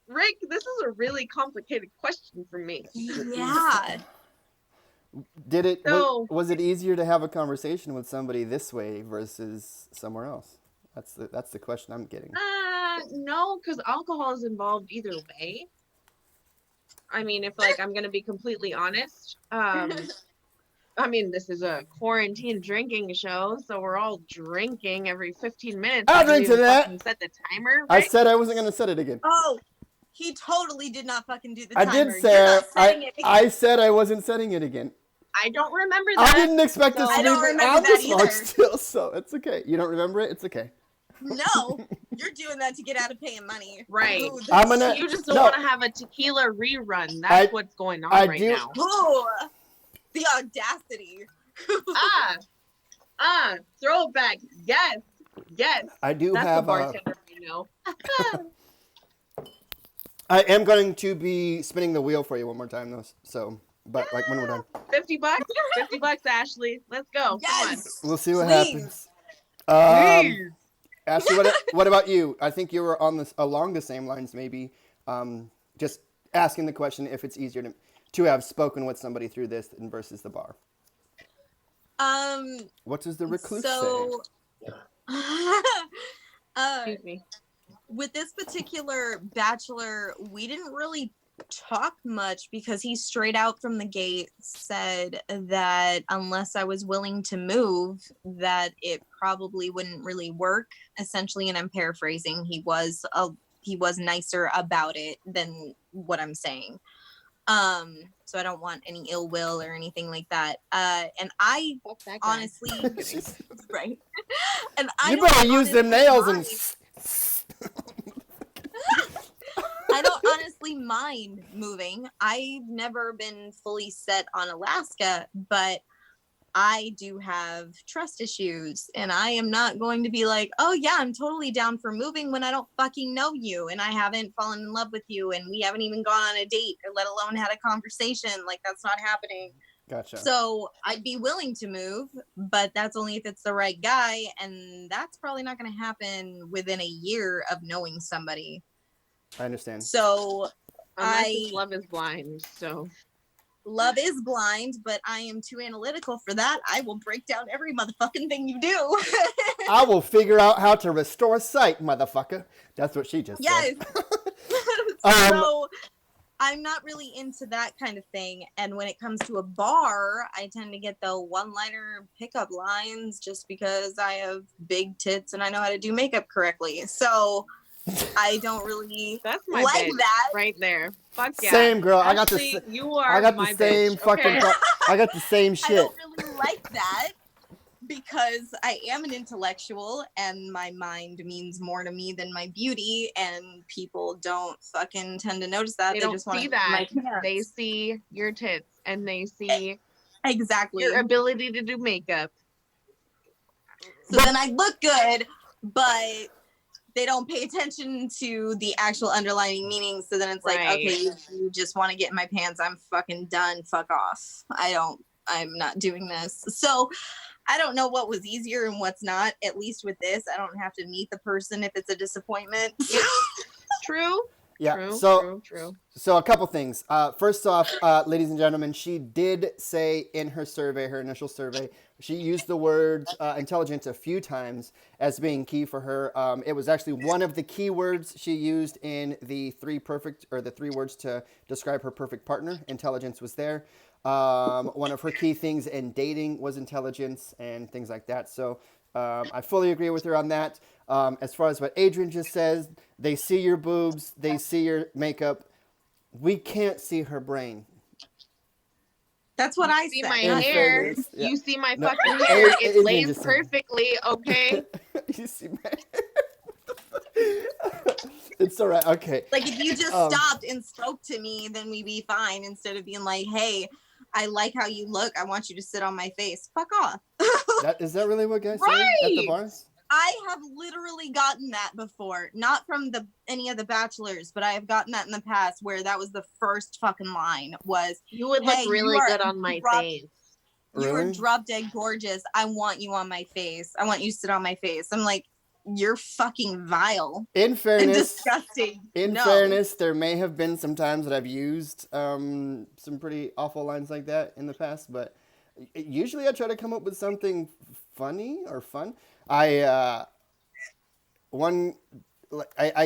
Rick, this is a really complicated question for me. Yeah. Did it So- was it easier to have a conversation with somebody this way versus somewhere else? That's the question I'm getting. No, because alcohol is involved either way. I mean, if like I'm gonna be completely honest, I mean, this is a quarantine drinking show, so we're all drinking every 15 minutes. I'll I didn't drink to even that. fucking set the timer, I right? said I wasn't gonna set it again. Oh, he totally did not fucking do the I timer. did You're say not setting it. I said I wasn't setting it again. I don't remember that. I didn't expect this so- to I don't be remember on that this long either. still, so it's okay. You don't remember it? It's okay. No, you're doing that to get out of paying money. Right. Ooh, that's I'm gonna- You just don't No. want to have a tequila rerun. That's what's going on right do- now. Ooh, the audacity. Throwback. Yes. I do That's have the bartender we know. I am going to be spinning the wheel for you one more time though. So, but like when we're done, $50? $50, Ashley. Let's go. Yes. we'll see what Please. happens. Please. Ashley, what about you? I think you were on this along the same lines, maybe. Just asking the question if it's easier to have spoken with somebody through this versus the bar. What does the recluse say? Excuse me. With this particular bachelor, we didn't really talk much because he straight out from the gate said that unless I was willing to move, that it probably wouldn't really work. Essentially, and I'm paraphrasing, he was nicer about it than what I'm saying. So I don't want any ill will or anything like that. And I Fuck that guy. honestly, right? And I You don't better use them honestly nails mind- and. I don't honestly mind moving. I've never been fully set on Alaska, but I do have trust issues, and I am not going to be like, oh yeah, I'm totally down for moving when I don't fucking know you and I haven't fallen in love with you and we haven't even gone on a date or let alone had a conversation. Like, that's not happening. Gotcha. So I'd be willing to move, but that's only if it's the right guy, and that's probably not going to happen within a year of knowing somebody. I understand. So Unless it's love is blind. So love is blind, but I am too analytical for that. I will break down every motherfucking thing you do. I will figure out how to restore sight, motherfucker. That's what she just Yes. said. So I'm not really into that kind of thing. And when it comes to a bar, I tend to get the one-liner pickup lines just because I have big tits and I know how to do makeup correctly. So I don't really that's my like bitch that. right there. Fuck yeah. Same girl. I got Ashley, the you are I got my the same bitch, fucking. okay? I got the same I shit. don't really like that because I am an intellectual and my mind means more to me than my beauty, and people don't fucking tend to notice that. They don't just want see to that. my pants. They see your tits and they see Exactly. your ability to do makeup. So then I look good, but they don't pay attention to the actual underlying meaning. So then it's like, Right. okay, you just want to get in my pants. I'm fucking done. Fuck off. I'm not doing this. So I don't know what was easier and what's not. At least with this, I don't have to meet the person if it's a disappointment. True. Yeah. True. True. So a couple things. First off, ladies and gentlemen, she did say in her survey, her initial survey, she used the word intelligence a few times as being key for her. It was actually one of the key words she used in the three words to describe her perfect partner. Intelligence was there. One of her key things in dating was intelligence and things like that. So I fully agree with her on that. As far as what Adrian just says, they see your boobs, they see your makeup. We can't see her brain. That's what I See said. my In hair. fairness, yeah. You see my No, fucking hair. It Adrian lays just said- perfectly. Okay. You see my It's all right. Okay. Like, if you just Um, stopped and spoke to me, then we'd be fine, instead of being like, hey, I like how you look. I want you to sit on my face. Fuck off. Is that really what guys say at the Right. bars? I have literally gotten that before, not from any of the bachelors, but I have gotten that in the past where that was the first fucking line was, You would Hey, look really you are good on my drop- face. you are Really? drop dead gorgeous. I want you on my face. I want you to sit on my face. I'm like, you're fucking vile In and fairness, disgusting. In No. fairness, there may have been some times that I've used some pretty awful lines like that in the past, but usually I try to come up with something funny or fun. I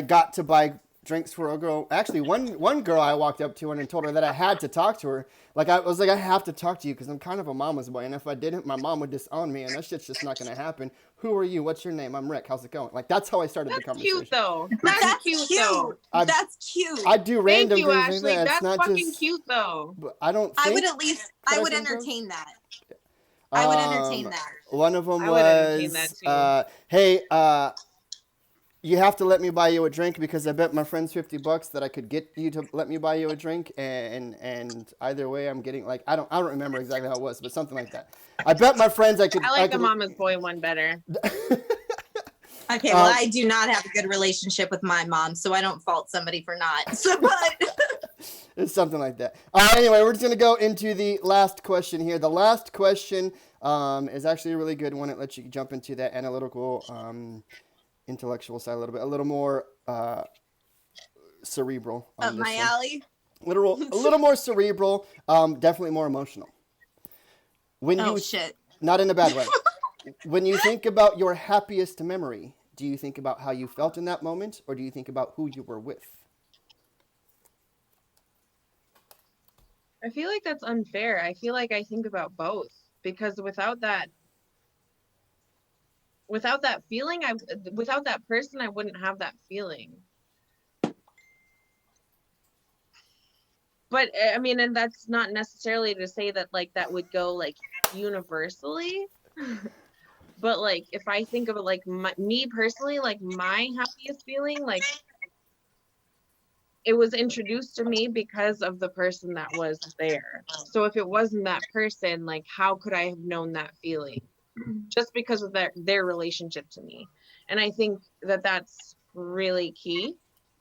got to buy drinks for a girl. Actually, one girl I walked up to and told her that I had to talk to her. Like I was like, I have to talk to you because I'm kind of a mama's boy, and if I didn't, my mom would disown me, and that shit's just not gonna happen. Who are you? What's your name? I'm Rick. How's it going? Like that's how I started the That's conversation. cute though. That's cute though. That's cute. I do Thank random you, things like Ashley. that. It's That's not fucking just. cute though. But I don't. I Think would at least. that I would think of. entertain that. I would entertain that. One of them I would entertain was, that, too. hey, you have to let me buy you a drink because I bet my friend's $50 that I could get you to let me buy you a drink, and either way I'm getting like I don't remember exactly how it was, but something like that. I bet my friends I could. I like the could, mama's boy one better. Okay, well, I do not have a good relationship with my mom, so I don't fault somebody for not. So, but It's something like that. Anyway, we're just going to go into the last question here. The last question is actually a really good one. It lets you jump into that analytical, intellectual side a little bit, a little more cerebral. up my alley. A little more cerebral, definitely more emotional. When Oh you, shit! not in a bad way. When you think about your happiest memory, do you think about how you felt in that moment, or do you think about who you were with? I feel like that's unfair. I feel like I think about both because without that feeling, without that person, I wouldn't have that feeling. But I mean, and that's not necessarily to say that like that would go like universally. But like if I think of it like me personally, like my happiest feeling, like it was introduced to me because of the person that was there. So if it wasn't that person, like how could I have known that feeling? Just because of their relationship to me. And I think that that's really key.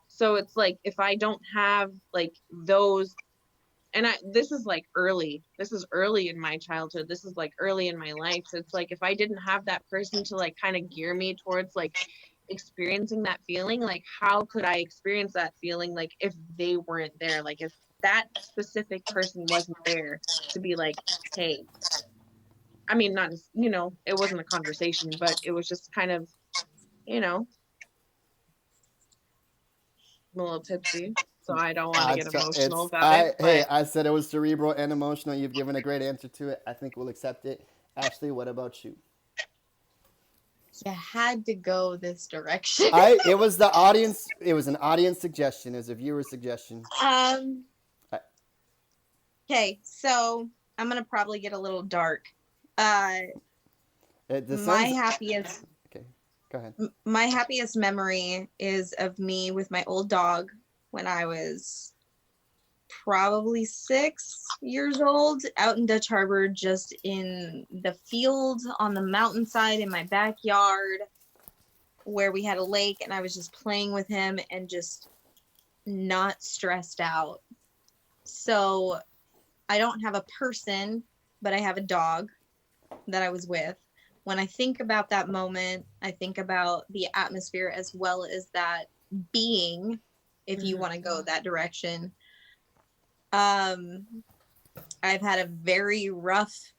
So it's like if I don't have like those, and this is early in my childhood, this is like early in my life, so it's like if I didn't have that person to like kind of gear me towards like experiencing that feeling, like how could I experience that feeling like if they weren't there, like if that specific person wasn't there to be like, hey, I mean, not, it wasn't a conversation, but it was just kind of, I'm a little tipsy, so I don't want to get emotional about it. Hey, I said it was cerebral and emotional. You've given a great answer to it. I think we'll accept it. Ashley, what about you? You had to go this direction. It was the audience. It was an audience suggestion. It was a viewer suggestion. Okay, so I'm gonna probably get a little dark. Okay, go ahead. My happiest memory is of me with my old dog when I was probably 6 years old, out in Dutch Harbor, just in the field on the mountainside in my backyard where we had a lake, and I was just playing with him and just not stressed out. So I don't have a person, but I have a dog that I was with. When I think about that moment, I think about the atmosphere as well as that being, if you want to go that direction. I've had a very rough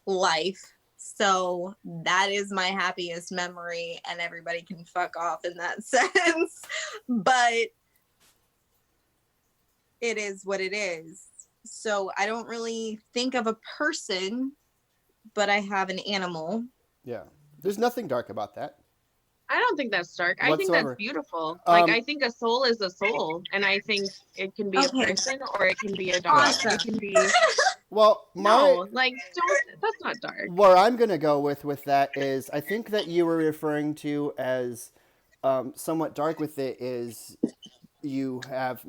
life, so that is my happiest memory, and everybody can fuck off in that sense. But it is what it is. So I don't really think of a person, but I have an animal. Yeah. There's nothing dark about that. I don't think that's dark. I think Whatsoever. that's beautiful. Like I think a soul is a soul, and I think it can be a person or it can be a dog. Awesome. It can be Well, that's not dark. Where I'm going to go with that is I think that you were referring to as somewhat dark with it is you have,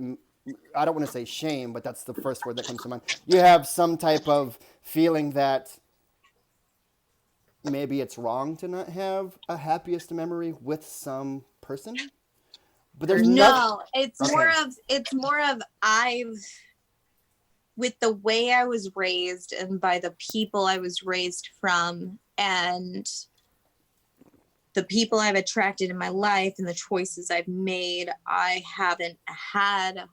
I don't want to say shame, but that's the first word that comes to mind. You have some type of feeling that maybe it's wrong to not have a happiest memory with some person. But there's it's more of with the way I was raised and by the people I was raised from and the people I've attracted in my life and the choices I've made, I haven't had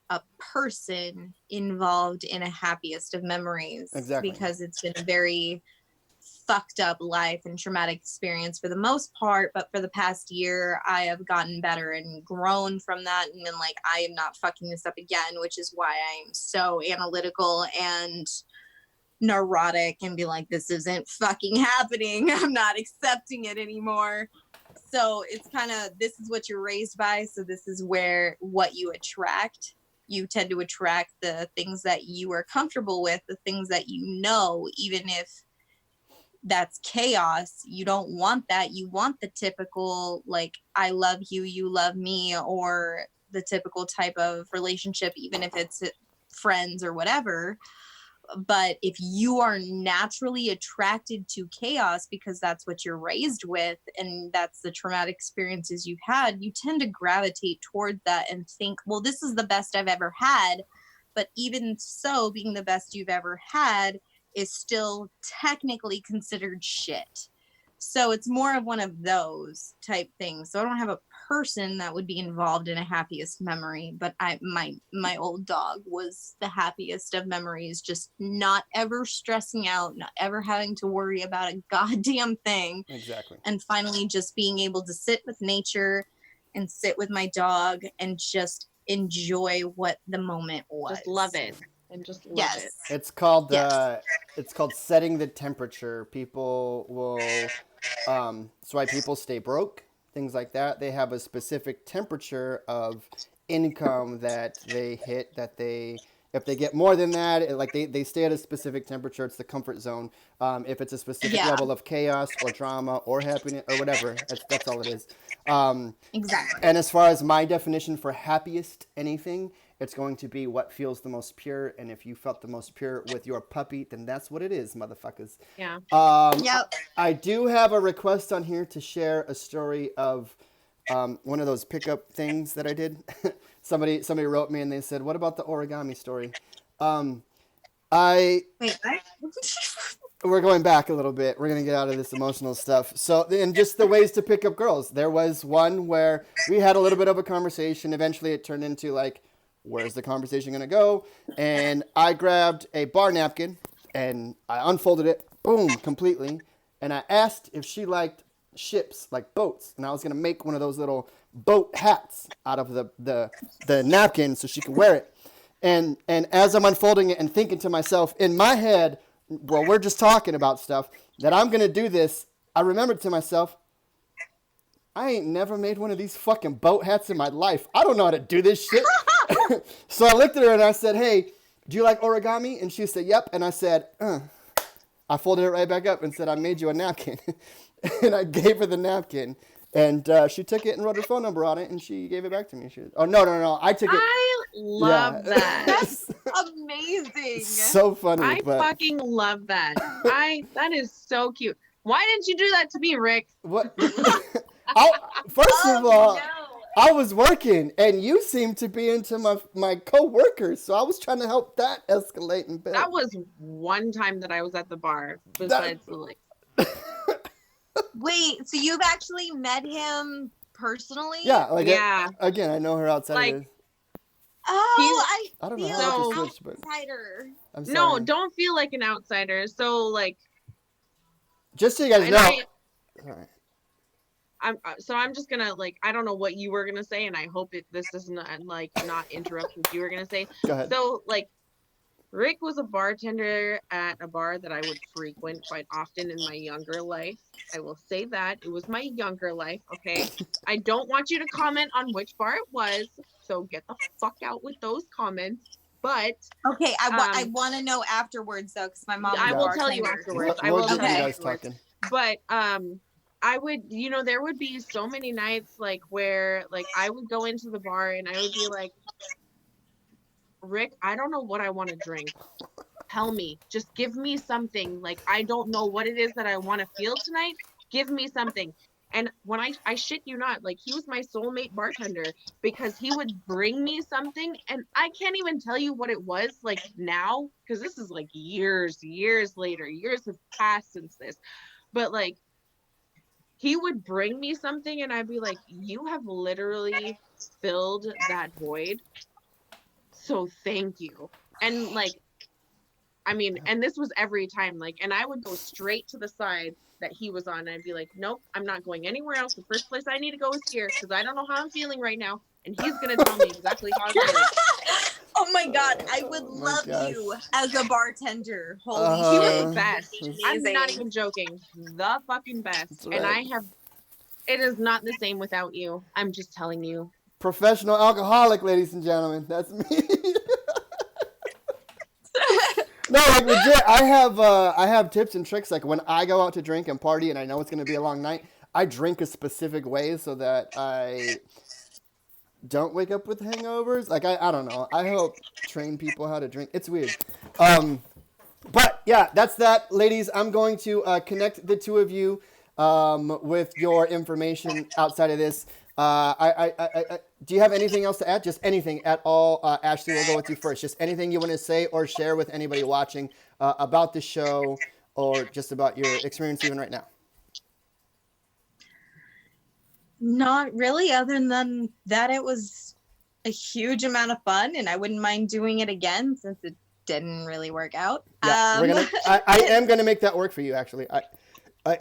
a person involved in a happiest of memories. Exactly. Because it's been a very fucked up life and traumatic experience for the most part, but for the past year I have gotten better and grown from that, and been like, I am not fucking this up again, which is why I am so analytical and neurotic and be like, this isn't fucking happening. I'm not accepting it anymore. So it's kind of, this is what you're raised by, so this is where what you attract. You tend to attract the things that you are comfortable with, the things that you know, even if that's chaos. You don't want that. You want the typical, like, I love you, you love me, or the typical type of relationship, even if it's friends or whatever. But if you are naturally attracted to chaos because that's what you're raised with and that's the traumatic experiences you've had, you tend to gravitate toward that and think, well, this is the best I've ever had. But even so, being the best you've ever had is still technically considered shit. So it's more of one of those type things. So I don't have a person that would be involved in a happiest memory, but my old dog was the happiest of memories, just not ever stressing out, not ever having to worry about a goddamn thing. Exactly. And finally just being able to sit with nature and sit with my dog and just enjoy what the moment was. Just love it. And just love Yes. it. It's called Yes. it's called setting the temperature. People will it's why people stay broke, things like that. They have a specific temperature of income that they hit, that they, if they get more than that, like they stay at a specific temperature. It's the comfort zone. If it's a specific Yeah. level of chaos or drama or happiness or whatever, that's all it is. Exactly. And as far as my definition for happiest anything, it's going to be what feels the most pure. And if you felt the most pure with your puppy, then that's what it is, motherfuckers. Yeah. Yep. I do have a request on here to share a story of one of those pickup things that I did. somebody wrote me and they said, "What about the origami story?" Wait, what? We're going back a little bit. We're going to get out of this emotional stuff. So, and just the ways to pick up girls. There was one where we had a little bit of a conversation. Eventually it turned into like, where's the conversation going to go? And I grabbed a bar napkin and I unfolded it, boom, completely. And I asked if she liked ships, like boats. And I was going to make one of those little boat hats out of the napkin so she could wear it. And as I'm unfolding it and thinking to myself in my head, well, we're just talking about stuff, that I'm going to do this, I remembered to myself, I ain't never made one of these fucking boat hats in my life. I don't know how to do this shit. So I looked at her and I said, "Hey, do you like origami?" And she said, "Yep." And I said, I folded it right back up and said, "I made you a napkin." And I gave her the napkin. And she took it and wrote her phone number on it and she gave it back to me. No. I took it. I love that. That's amazing. So funny. I but fucking love that. That is so cute. Why didn't you do that to me, Rick? what? First of all, I was working, and you seemed to be into my co-workers, so I was trying to help that escalate and build. That was one time that I was at the bar. Besides the like, Wait, so you've actually met him personally? Yeah, like yeah. again, I know her outside Like, of this. Oh, I don't know feel how So- to switch, but outsider. I'm sorry. no, don't feel like an outsider. So like, Just so you guys and know. Alright. I'm just gonna like, I don't know what you were gonna say, and I hope this doesn't like not interrupt what you were gonna say. Go ahead. So like, Rick was a bartender at a bar that I would frequent quite often in my younger life. I will say that it was my younger life. Okay, I don't want you to comment on which bar it was, so get the fuck out with those comments. But Okay, I Um, want to know afterwards though, because my mom. I was a will tell you bartender. afterwards. I We'll will get tell you you guys afterwards. talking. But I would, there would be so many nights like where like I would go into the bar and I would be like, Rick, I don't know what I want to drink. Tell me, just give me something. Like, I don't know what it is that I want to feel tonight. Give me something. And when I shit you not, like, he was my soulmate bartender because he would bring me something and I can't even tell you what it was like now, because this is like years later. Years have passed since this. But like, he would bring me something and I'd be like, you have literally filled that void. So thank you. And like, I mean, and this was every time, like, and I would go straight to the side that he was on, and I'd be like, nope, I'm not going anywhere else. The first place I need to go is here because I don't know how I'm feeling right now, and he's gonna tell me exactly how I'm feeling. Oh my god, I would Oh my love gosh. you as a bartender. Holy He was shit. the best. I'm not Amazing. even joking. The fucking best. That's And right. it is not the same without you. I'm just telling you. Professional alcoholic, ladies and gentlemen. That's me. No, like legit. I have tips and tricks. Like when I go out to drink and party, and I know it's gonna be a long night, I drink a specific way so that I don't wake up with hangovers. Like I don't know. I help train people how to drink. It's weird. But yeah, that's that, ladies. I'm going to connect the two of you with your information outside of this. Do you have anything else to add? Just anything at all? Ashley, we'll go with you first. Just anything you want to say or share with anybody watching about the show or just about your experience even right now. Not really, other than that it was a huge amount of fun and I wouldn't mind doing it again since it didn't really work out. Yeah, we're gonna. I am gonna make that work for you. Actually, I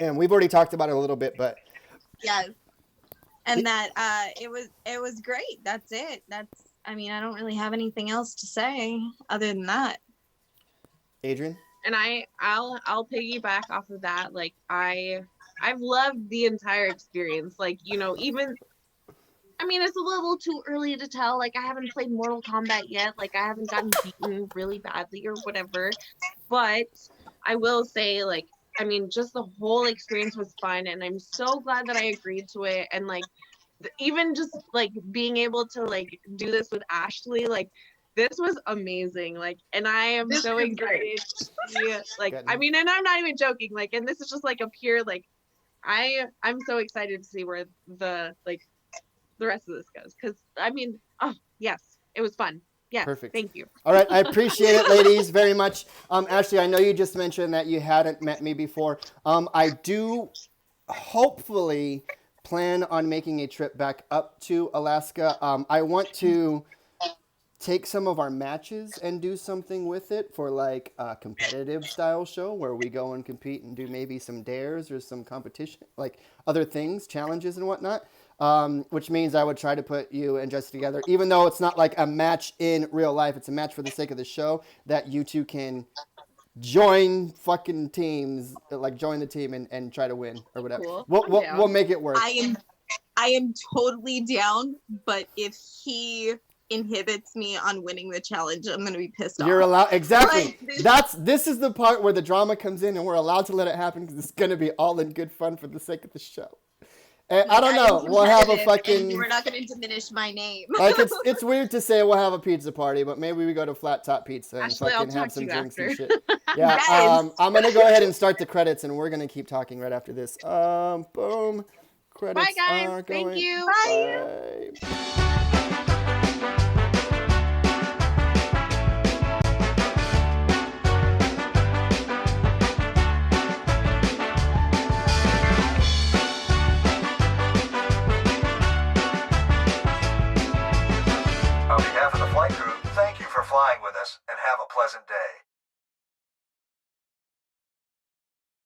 am. We've already talked about it a little bit, but Yes. And that it was great. That's it. I mean, I don't really have anything else to say other than that. Adrian. And I'll piggyback off of that. Like I've loved the entire experience. Like, you know, even I mean, it's a little too early to tell. Like, I haven't played Mortal Kombat yet. Like, I haven't gotten beaten really badly or whatever. But I will say, like, I mean, just the whole experience was fun. And I'm so glad that I agreed to it. And, like, even just, like, being able to, like, do this with Ashley, like, this was amazing. Like, and I am This so was excited great. to see, like, Good. I mean, and I'm not even joking. Like, and this is just, like, a pure, like, I'm so excited to see where the rest of this goes, because I mean, oh yes, it was fun. Yeah, Perfect. Thank you. All right, I appreciate it, ladies, very much. Ashley, I know you just mentioned that you hadn't met me before. I do hopefully plan on making a trip back up to Alaska. I want to take some of our matches and do something with it for like a competitive style show where we go and compete and do maybe some dares or some competition, like other things, challenges and whatnot. Which means I would try to put you and Jess together, even though it's not like a match in real life. It's a match for the sake of the show that you two can join fucking teams, like join the team and try to win or whatever. Cool. We'll, I'm we'll, down. we'll make it work. I am totally down, but if he inhibits me on winning the challenge, I'm gonna be pissed off. You're allowed, exactly. Like, This is the part where the drama comes in and we're allowed to let it happen because it's going to be all in good fun for the sake of the show. And I don't know. We'll have a fucking. We're not going to diminish my name. Like it's weird to say we'll have a pizza party, but maybe we go to Flat Top Pizza and Ashley, I'll fucking have talk to some you drinks and after. shit. Yeah. Yes. I'm gonna go ahead and start the credits, and we're gonna keep talking right after this. Boom. Credits Bye, guys. are Thank going. you. Bye. On behalf of the flight crew, thank you for flying with us and have a pleasant day.